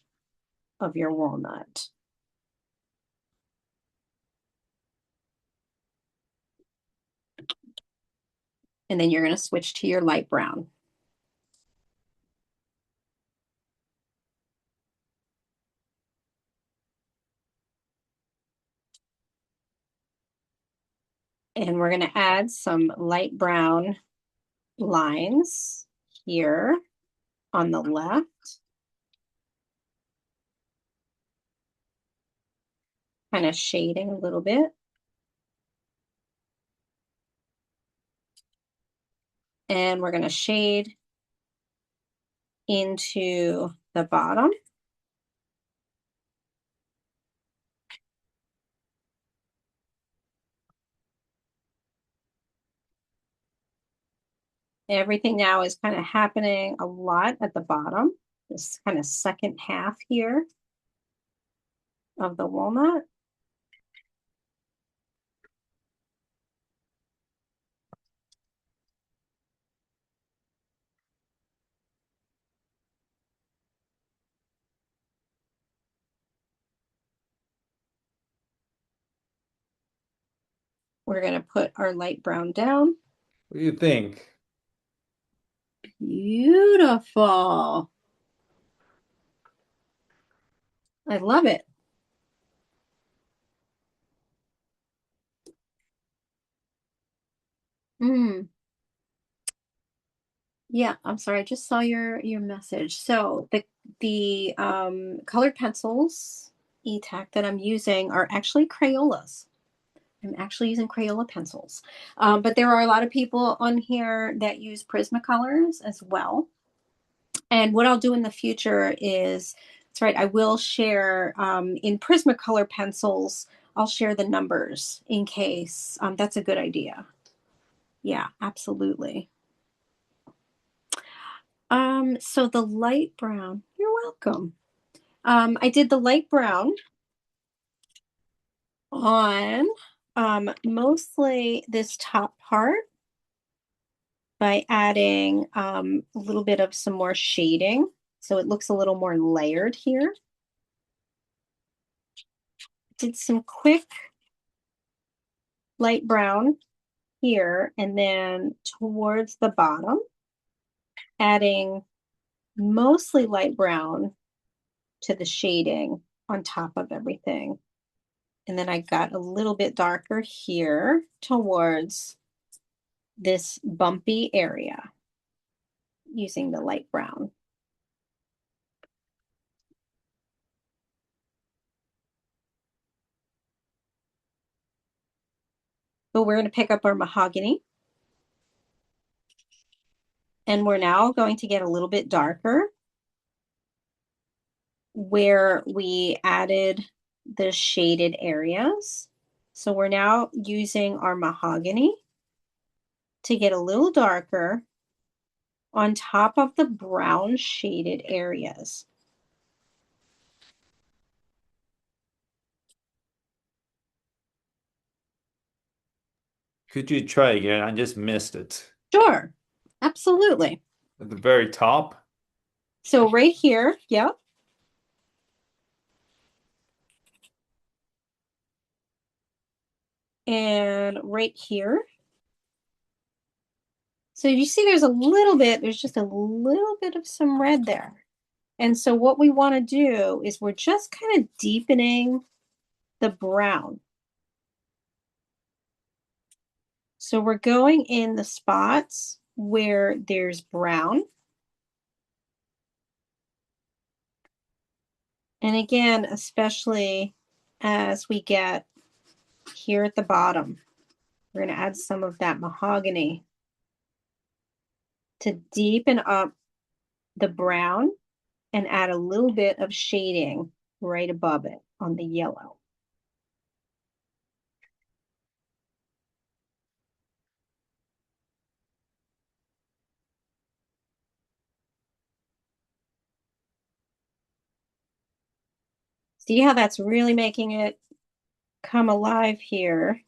of your walnut. And then you're going to switch to your light brown. And we're going to add some light brown lines here on the left. Kind of shading a little bit. And we're going to shade into the bottom. Everything now is kind of happening a lot at the bottom, this kind of second half here of the walnut. We're going to put our light brown down. What do you think? Beautiful. I love it. Mm. Yeah, I'm sorry. I just saw your message. So the colored pencils, E-Tac that I'm using are actually Crayolas. I'm actually using Crayola pencils. But there are a lot of people on here that use Prismacolors as well. And what I'll do in the future is, that's right, I will share in Prismacolor pencils, I'll share the numbers in case. That's a good idea. Yeah, absolutely. So the light brown, you're welcome. I did the light brown on mostly this top part by adding a little bit of some more shading. So it looks a little more layered here. Did some quick light brown here and then towards the bottom, adding mostly light brown to the shading on top of everything. And then I got a little bit darker here towards this bumpy area using the light brown. But we're going to pick up our mahogany. And we're now going to get a little bit darker where we added the shaded areas. So we're now using our mahogany to get a little darker on top of the brown shaded areas. Could you try again? I just missed it. Sure, absolutely. At the very top. So right here, yep. And right here. So you see there's a little bit, there's just a little bit of some red there. And so what we want to do is we're just kind of deepening the brown. So we're going in the spots where there's brown. And again, especially as we get here at the bottom, we're going to add some of that mahogany to deepen up the brown and add a little bit of shading right above it on the yellow. See how that's really making it come alive here?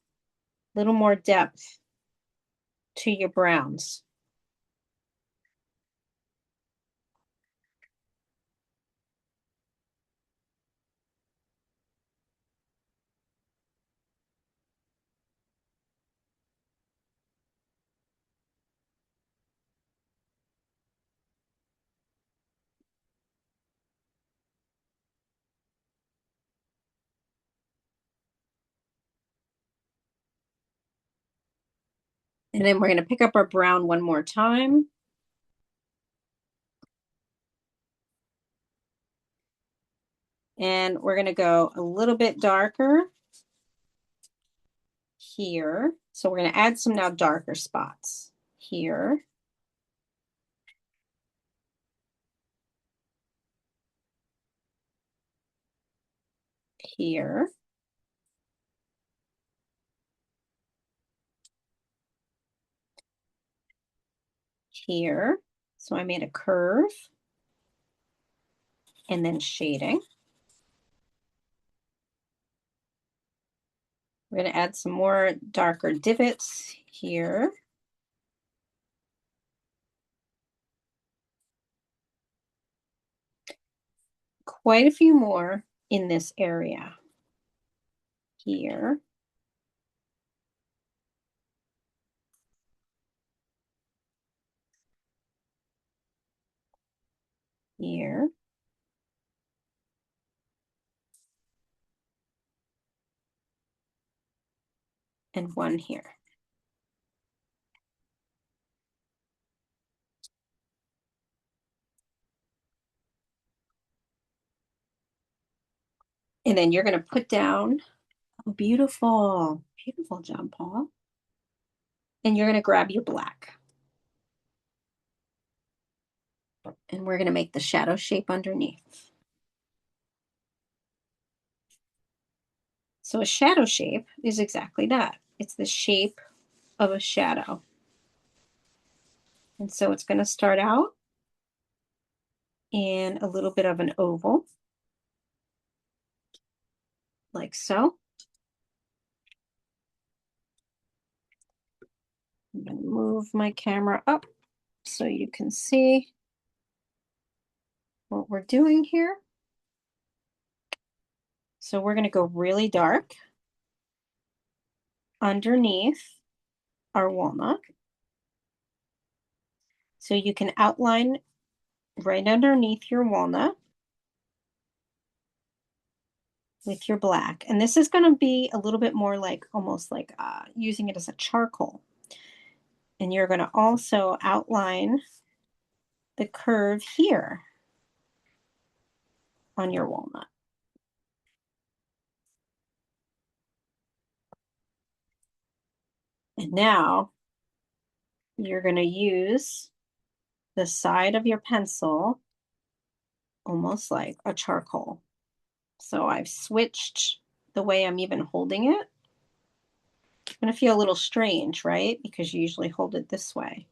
A little more depth to your browns. And then we're going to pick up our brown one more time. And we're going to go a little bit darker here. So we're going to add some now darker spots here. Here. Here. So I made a curve and then shading. We're going to add some more darker divots here. Quite a few more in this area. Here. Here. And one here. And then you're going to put down, oh, beautiful, beautiful job, Paul. And you're going to grab your black. And we're going to make the shadow shape underneath. So a shadow shape is exactly that. It's the shape of a shadow. And so it's going to start out in a little bit of an oval, like so. I'm going to move my camera up so you can see what we're doing here. So we're going to go really dark underneath our walnut. So you can outline right underneath your walnut with your black. And this is going to be a little bit more like almost like using it as a charcoal. And you're going to also outline the curve here on your walnut. And now you're going to use the side of your pencil almost like a charcoal. So I've switched the way I'm even holding it. It's going to feel a little strange, right? Because you usually hold it this way.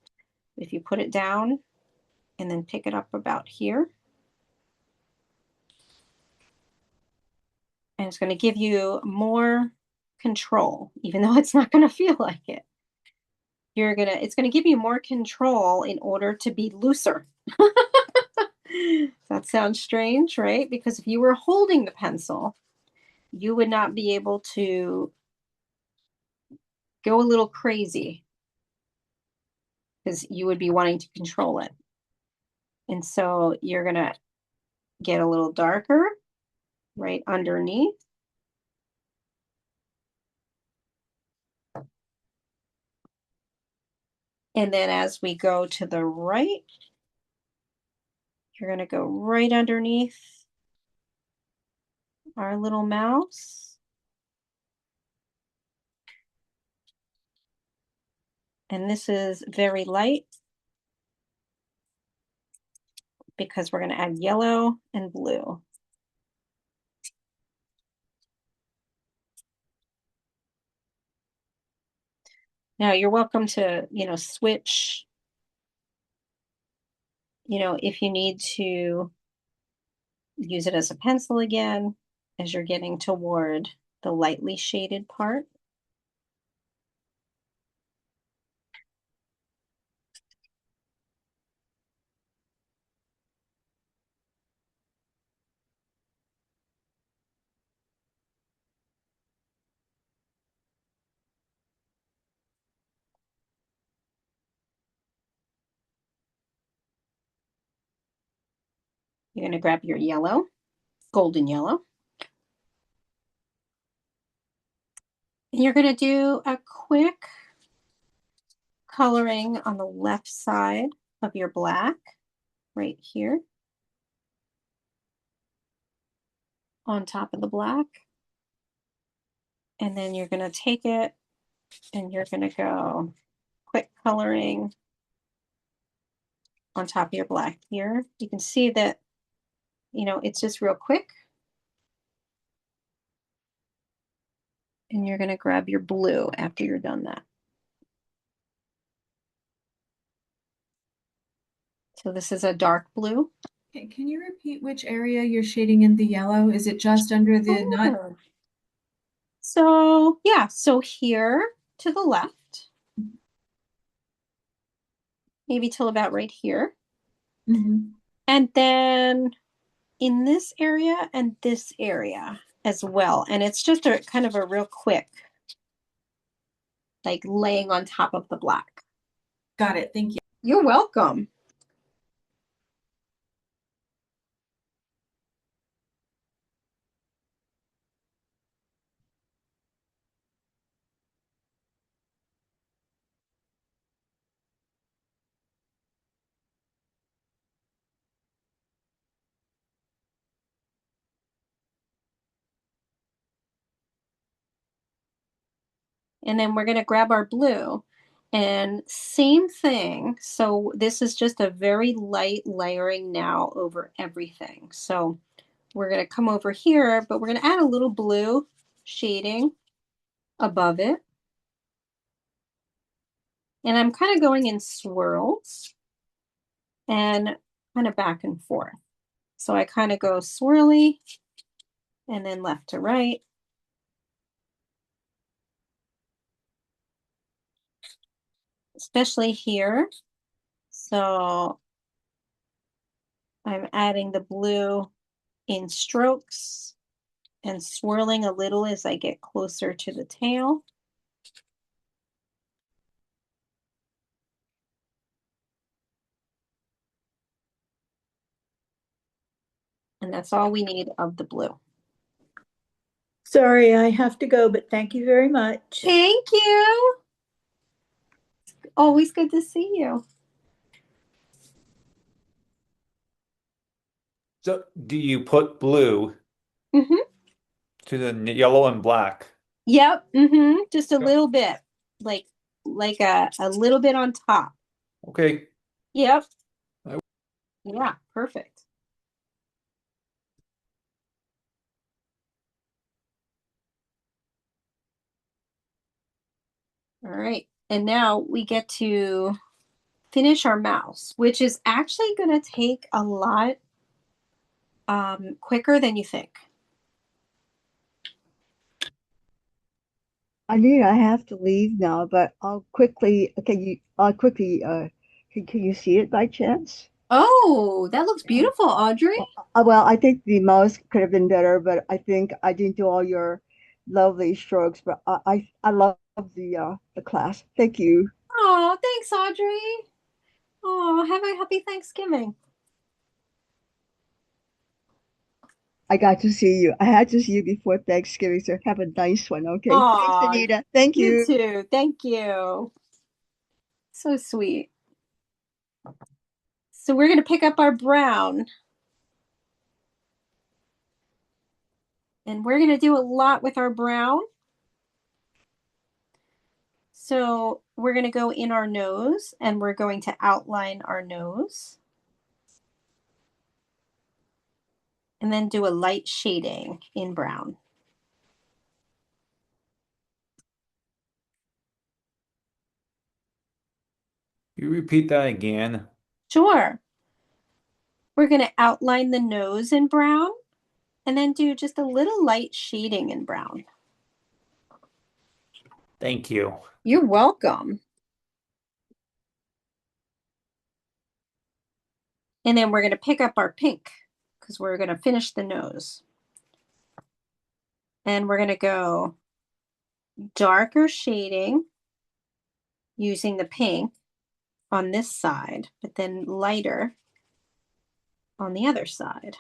If you put it down and then pick it up about here, and it's going to give you more control, even though it's not going to feel like it. It's going to give you more control in order to be looser. That sounds strange, right? Because if you were holding the pencil, you would not be able to go a little crazy because you would be wanting to control it. And so you're going to get a little darker right underneath. And then as we go to the right, you're going to go right underneath our little mouse. And this is very light because we're going to add yellow and blue. Now you're welcome to, switch, if you need to use it as a pencil again. as you're getting toward the lightly shaded part. You're going to grab your yellow, golden yellow, and you're going to do a quick coloring on the left side of your black right here on top of the black. And then you're going to take it and you're going to go quick coloring on top of your black here. You can see that, it's just real quick. And you're going to grab your blue after you're done that. So this is a dark blue. Okay, can you repeat which area you're shading in the yellow? Is it just under the nut? Sure. So yeah, so here to the left, maybe till about right here. Mm-hmm. And then in this area and this area as well. And it's just a kind of a real quick, like laying on top of the black. Got it. Thank you. You're welcome. And then we're going to grab our blue and same thing. So this is just a very light layering now over everything. So we're going to come over here, but we're going to add a little blue shading above it. And I'm kind of going in swirls and kind of back and forth. So I kind of go swirly and then left to right. Especially here. So I'm adding the blue in strokes and swirling a little as I get closer to the tail. And that's all we need of the blue. Sorry, I have to go, but thank you very much. Thank you. Always good to see you. So do you put blue Mm-hmm. to the yellow and black? Yep. Mm-hmm. Just a Yeah. little bit, like a little bit on top. Okay. Yep. Yeah, perfect. All right. And now we get to finish our mouse, which is actually going to take a lot quicker than you think. Anita, I have to leave now, but I'll quickly, can you see it by chance? Oh, that looks beautiful, Audrey. Well, I think the mouse could have been better, but I think I didn't do all your lovely strokes, but I love the class. Thank you. Oh, thanks, Audrey. Oh, have a happy Thanksgiving. I got to see you. I had to see you before Thanksgiving, so have a nice one. Okay. Thanks, Oh, Anita. Thank you you. too. Thank you. So sweet. So we're going to pick up our brown. And we're going to do a lot with our brown. So we're going to go in our nose and we're going to outline our nose. And then do a light shading in brown. You repeat that again. Sure. We're going to outline the nose in brown. And then do just a little light shading in brown. Thank you. You're welcome. And then we're going to pick up our pink because we're going to finish the nose. And we're going to go darker shading using the pink on this side, but then lighter on the other side.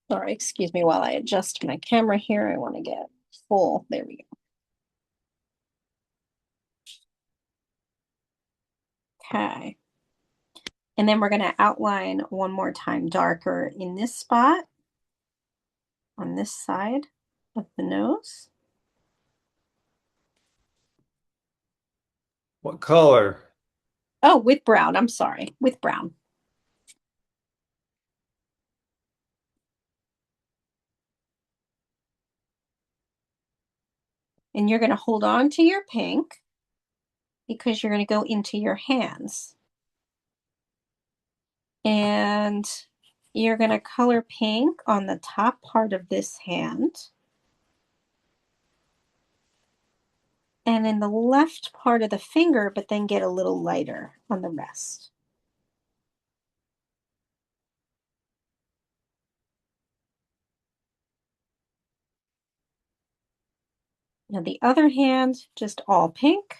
Sorry, excuse me while I adjust my camera here. I want to get full. There we go. Okay. And then we're going to outline one more time darker in this spot on this side of the nose. What color? Oh, with brown. I'm sorry, with brown. And you're going to hold on to your pink because you're going to go into your hands. And you're going to color pink on the top part of this hand. And in the left part of the finger, but then get a little lighter on the rest. Now the other hand, just all pink.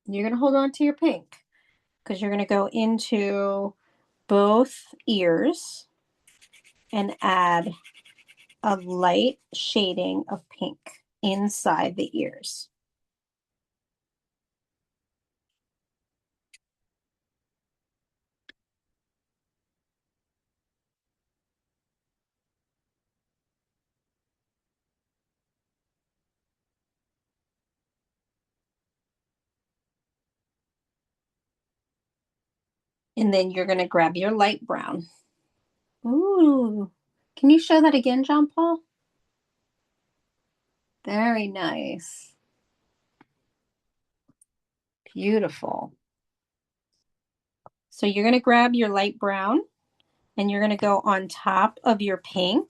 You're going to hold on to your pink because you're going to go into both ears and add a light shading of pink inside the ears. And then you're going to grab your light brown. Ooh, can you show that again, John Paul? Very nice. Beautiful. So you're going to grab your light brown and you're going to go on top of your pink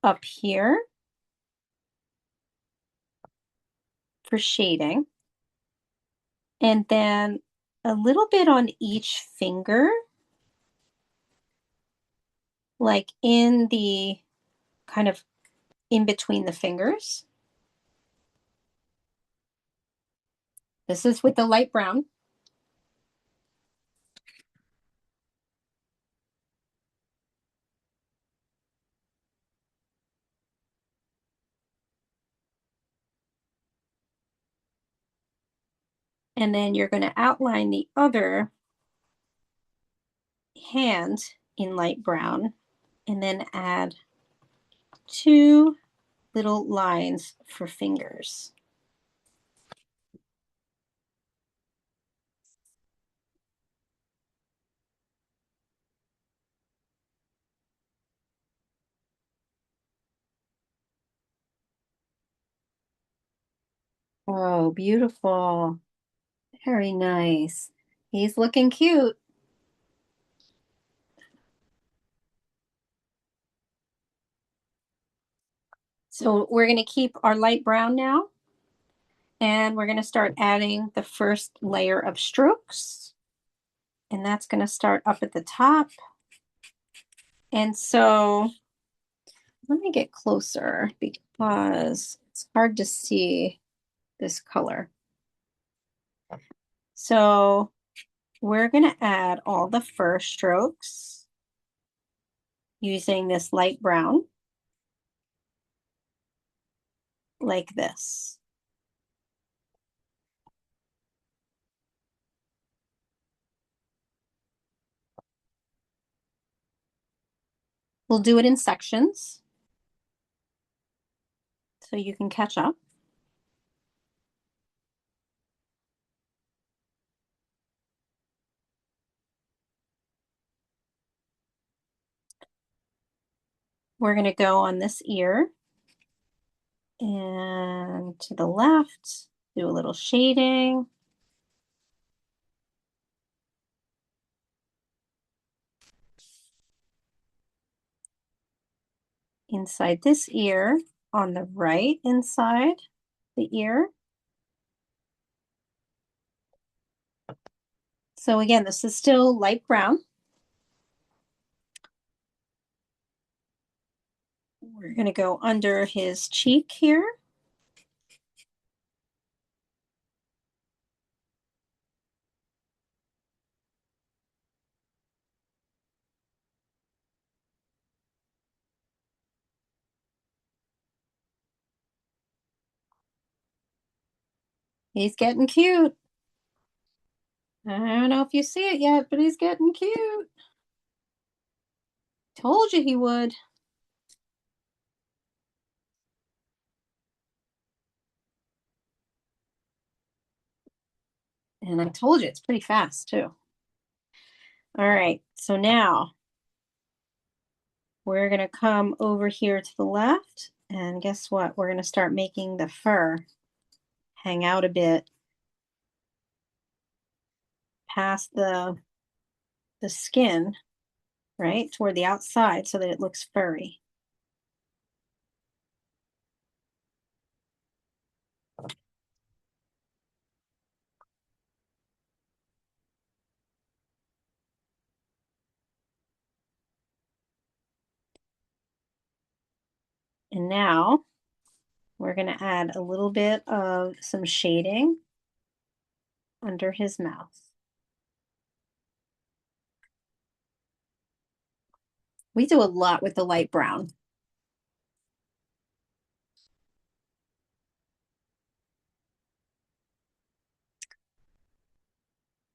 up here for shading. And then a little bit on each finger, like in the kind of in between the fingers. This is with the light brown. And then you're going to outline the other hand in light brown and then add 2 little lines for fingers. Oh, beautiful. Very nice. He's looking cute. So we're going to keep our light brown now. And we're going to start adding the first layer of strokes. And that's going to start up at the top. And so let me get closer because it's hard to see this color. So we're going to add all the first strokes using this light brown like this. We'll do it in sections so you can catch up. we're going to go on this ear and to the left, do a little shading. Inside this ear, on the right inside the ear. So again, this is still light brown. We're going to go under his cheek here. He's getting cute. I don't know if you see it yet, but he's getting cute. Told you he would. And I told you it's pretty fast too. All right, so now we're going to come over here to the left, and guess what? We're going to start making the fur hang out a bit past the skin, right, toward the outside so that it looks furry. And now we're going to add a little bit of some shading under his mouth. We do a lot with the light brown.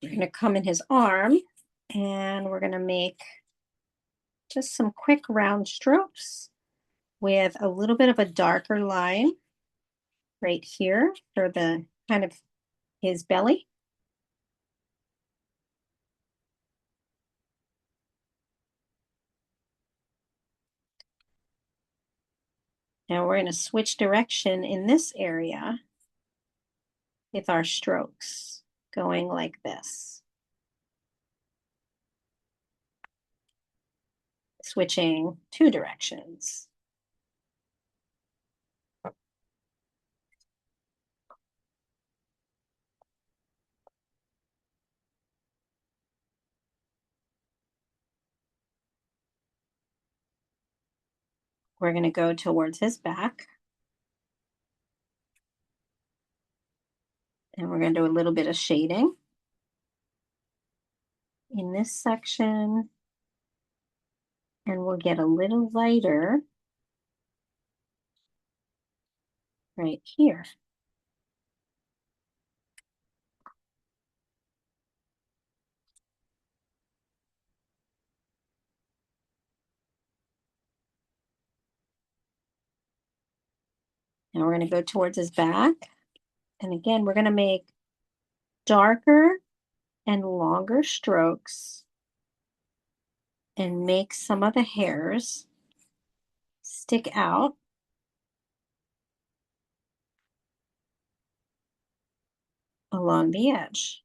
We're going to come in his arm and we're going to make just some quick round strokes with a little bit of a darker line right here for the kind of his belly. Now we're going to switch direction in this area with our strokes going like this. Switching 2 directions. We're going to go towards his back. And we're going to do a little bit of shading in this section. And we'll get a little lighter right here. Now we're going to go towards his back. And again, we're going to make darker and longer strokes and make some of the hairs stick out along the edge.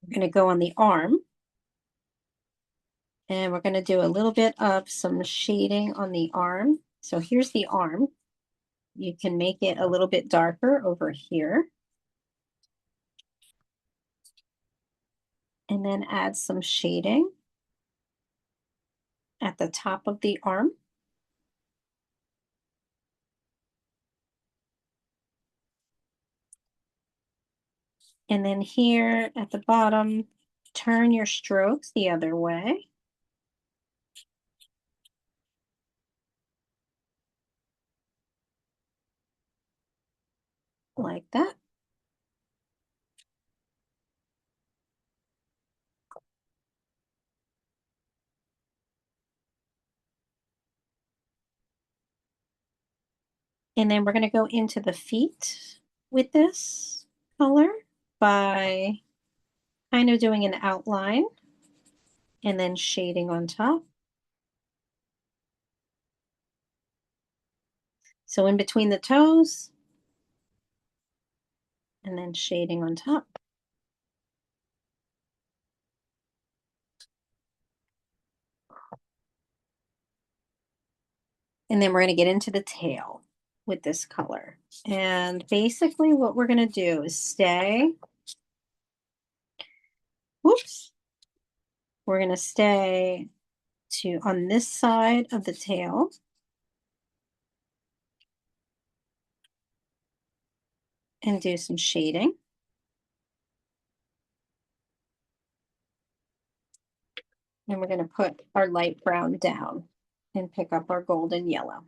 We're going to go on the arm. And we're going to do a little bit of some shading on the arm. So here's the arm. You can make it a little bit darker over here. And then add some shading at the top of the arm. And then here at the bottom, turn your strokes the other way. Like that. And then we're going to go into the feet with this color by kind of doing an outline and then shading on top. So in between the toes and then shading on top. And then we're going to get into the tail with this color. And basically what we're going to do is stay, whoops, we're going to stay on this side of the tail. And do some shading. And we're going to put our light brown down and pick up our golden yellow.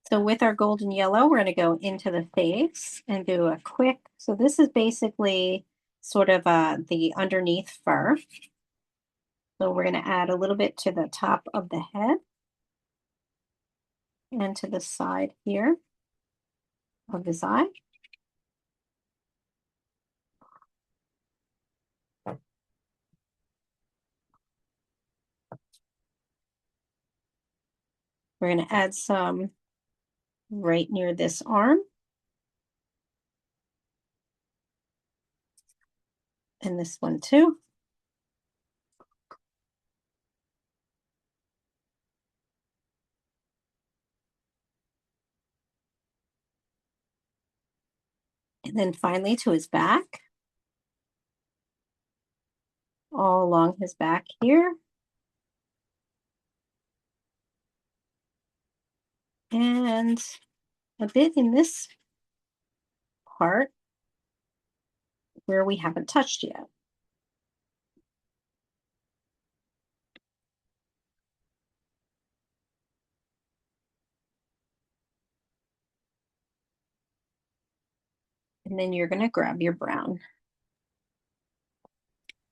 So with our golden yellow, we're going to go into the face and do a quick, so this is basically sort of the underneath fur. So we're going to add a little bit to the top of the head and to the side here of his eye. We're going to add some right near this arm. And this one too. And then finally to his back. All along his back here. And a bit in this part where we haven't touched yet. And then you're going to grab your brown.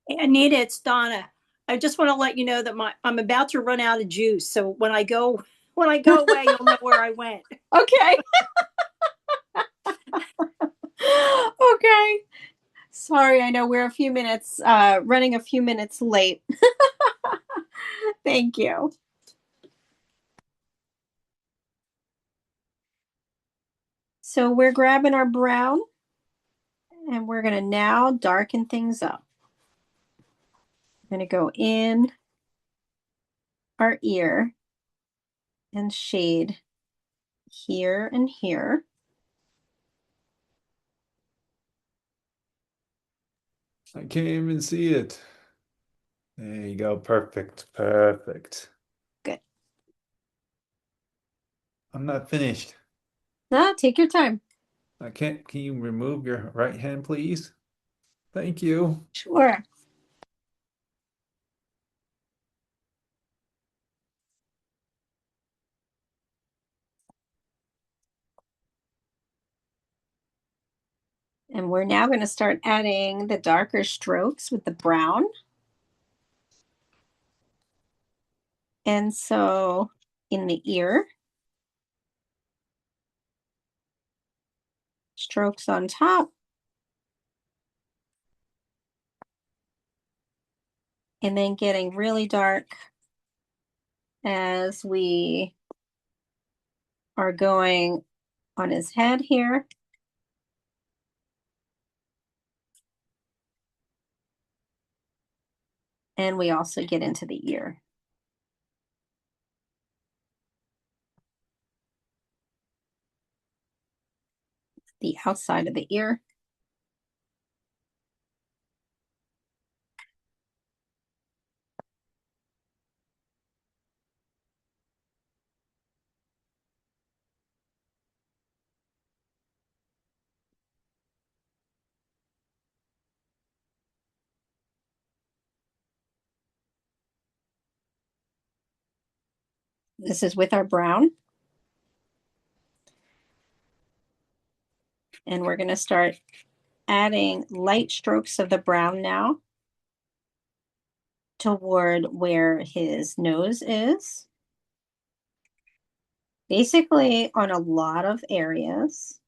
Anita, it's Donna. I just want to let you know that I'm about to run out of juice. So when I go away, you'll know where I went. Okay. Okay. Sorry, I know we're running a few minutes late. Thank you. So we're grabbing our brown and we're going to now darken things up. I'm going to go in our ear and shade here and here. I can't even see it. There you go. Perfect. Perfect. Good. I'm not finished. No, take your time. Can you remove your right hand, please? Thank you. Sure. And we're now going to start adding the darker strokes with the brown. And so in the ear, strokes on top. And then getting really dark as we are going on his head here. And we also get into the ear. The outside of the ear. This is with our brown. And we're going to start adding light strokes of the brown now toward where his nose is. Basically on a lot of areas.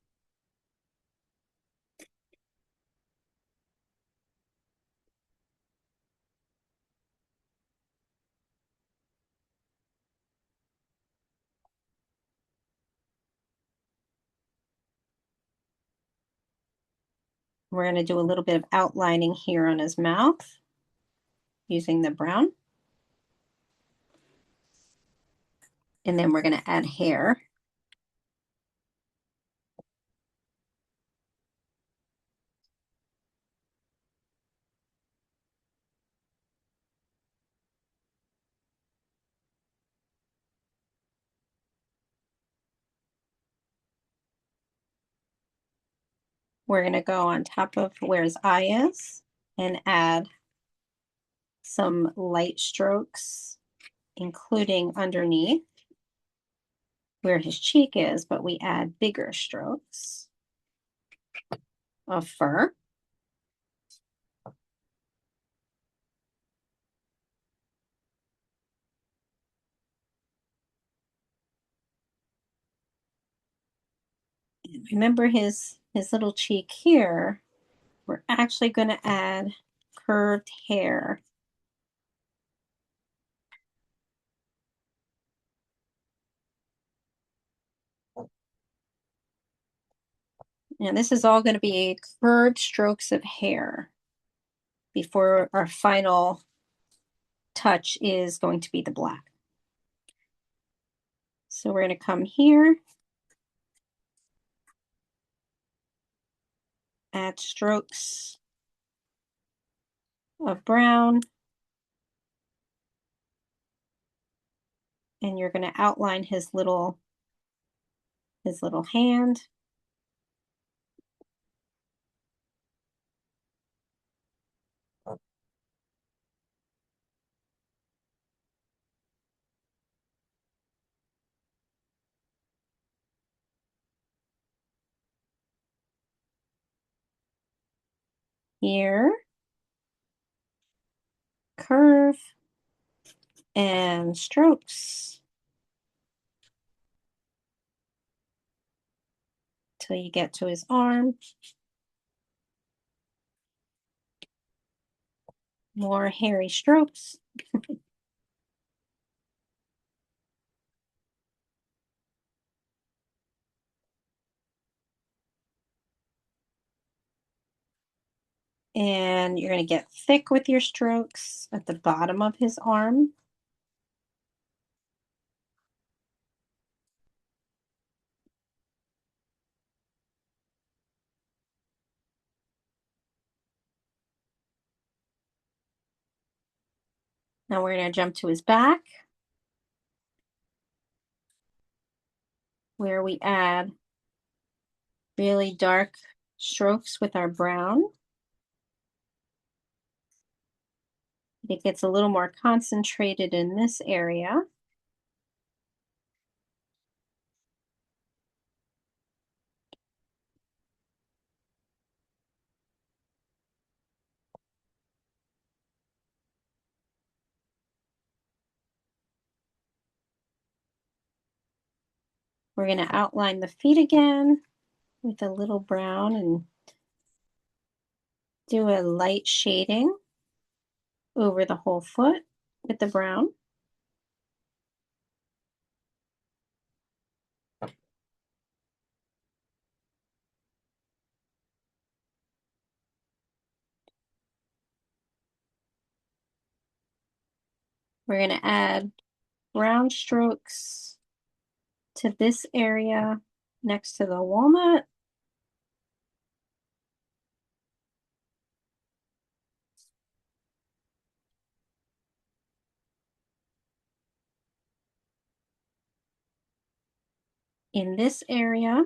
We're going to do a little bit of outlining here on his mouth using the brown. And then we're going to add hair. We're going to go on top of where his eye is and add some light strokes, including underneath where his cheek is, but we add bigger strokes of fur. And remember his little cheek here, we're actually going to add curved hair. And this is all going to be curved strokes of hair before our final touch is going to be the black. So we're going to come here, add strokes of brown, and you're going to outline his little hand. Here, curve, and strokes till you get to his arm. More hairy strokes. And you're going to get thick with your strokes at the bottom of his arm. Now we're going to jump to his back, where we add really dark strokes with our brown. It gets a little more concentrated in this area. We're going to outline the feet again with a little brown and do a light shading over the whole foot with the brown. We're going to add brown strokes to this area next to the walnut. In this area.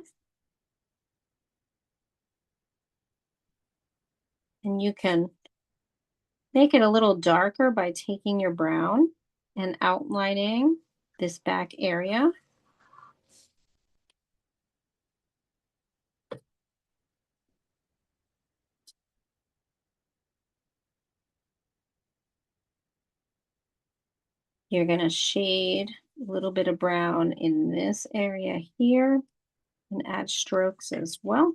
And you can make it a little darker by taking your brown and outlining this back area. You're going to shade a little bit of brown in this area here and add strokes as well.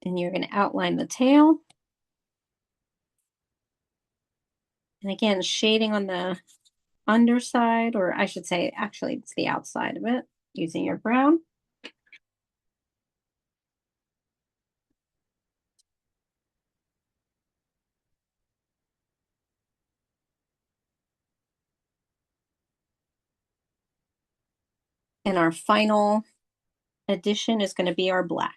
And you're going to outline the tail. And again, shading on the underside, or I should say, actually, it's the outside of it, using your brown. And our final addition is going to be our black.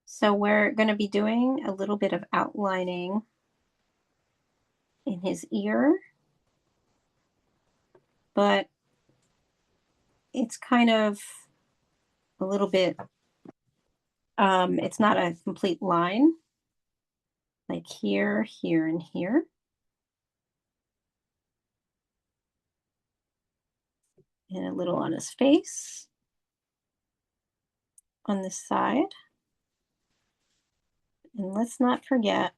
So we're going to be doing a little bit of outlining in his ear, but it's kind of a little bit, it's not a complete line, like here, here, and here. And a little on his face, on this side. And let's not forget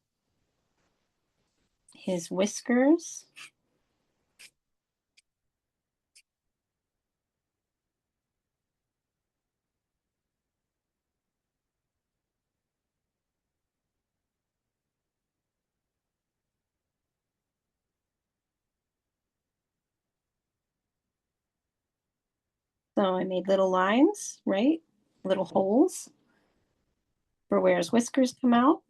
his whiskers. So I made little lines, right? Little holes for where his whiskers come out.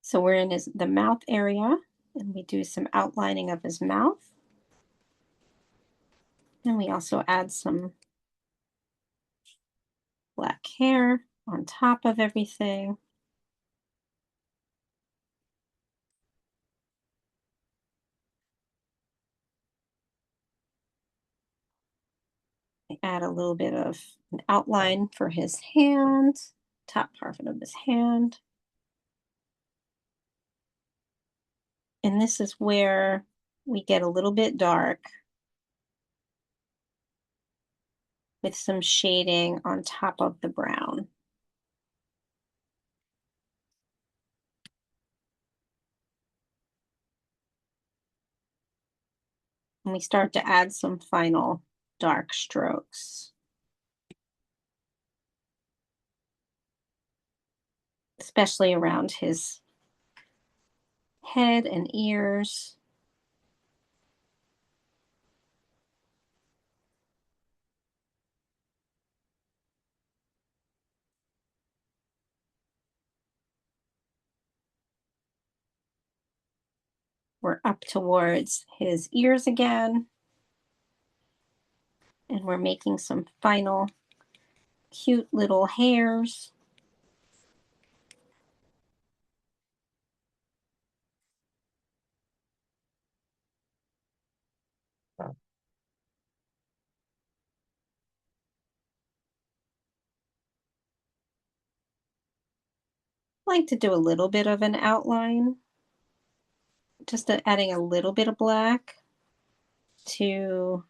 So we're in the mouth area, and we do some outlining of his mouth. And we also add some black hair on top of everything. I add a little bit of an outline for his hand, top part of his hand. And this is where we get a little bit dark with some shading on top of the brown. And we start to add some final dark strokes, especially around his head and ears. We're up towards his ears again. And we're making some final cute little hairs. I like to do a little bit of an outline, just adding a little bit of black to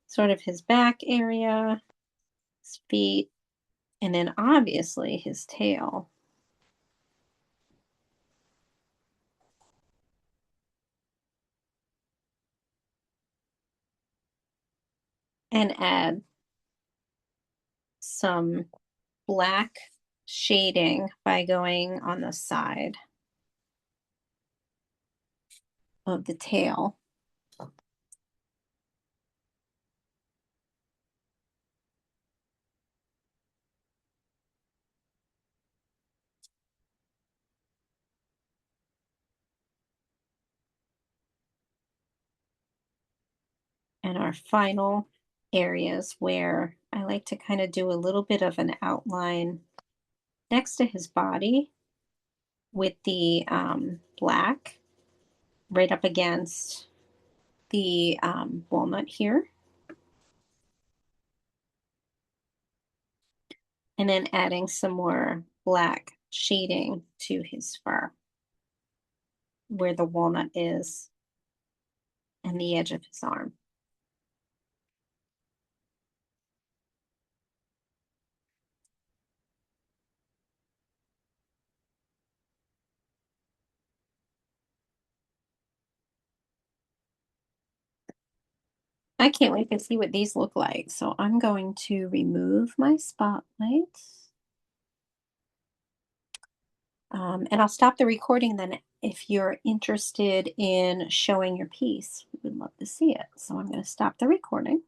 sort of his back area, his feet, and then obviously his tail. And add some black shading by going on the side of the tail. And our final areas where I like to kind of do a little bit of an outline next to his body. with the black right up against the walnut here. And then adding some more black shading to his fur where the walnut is and the edge of his arm. I can't wait to see what these look like. So I'm going to remove my spotlight. And I'll stop the recording then if you're interested in showing your piece. We would love to see it. So I'm going to stop the recording.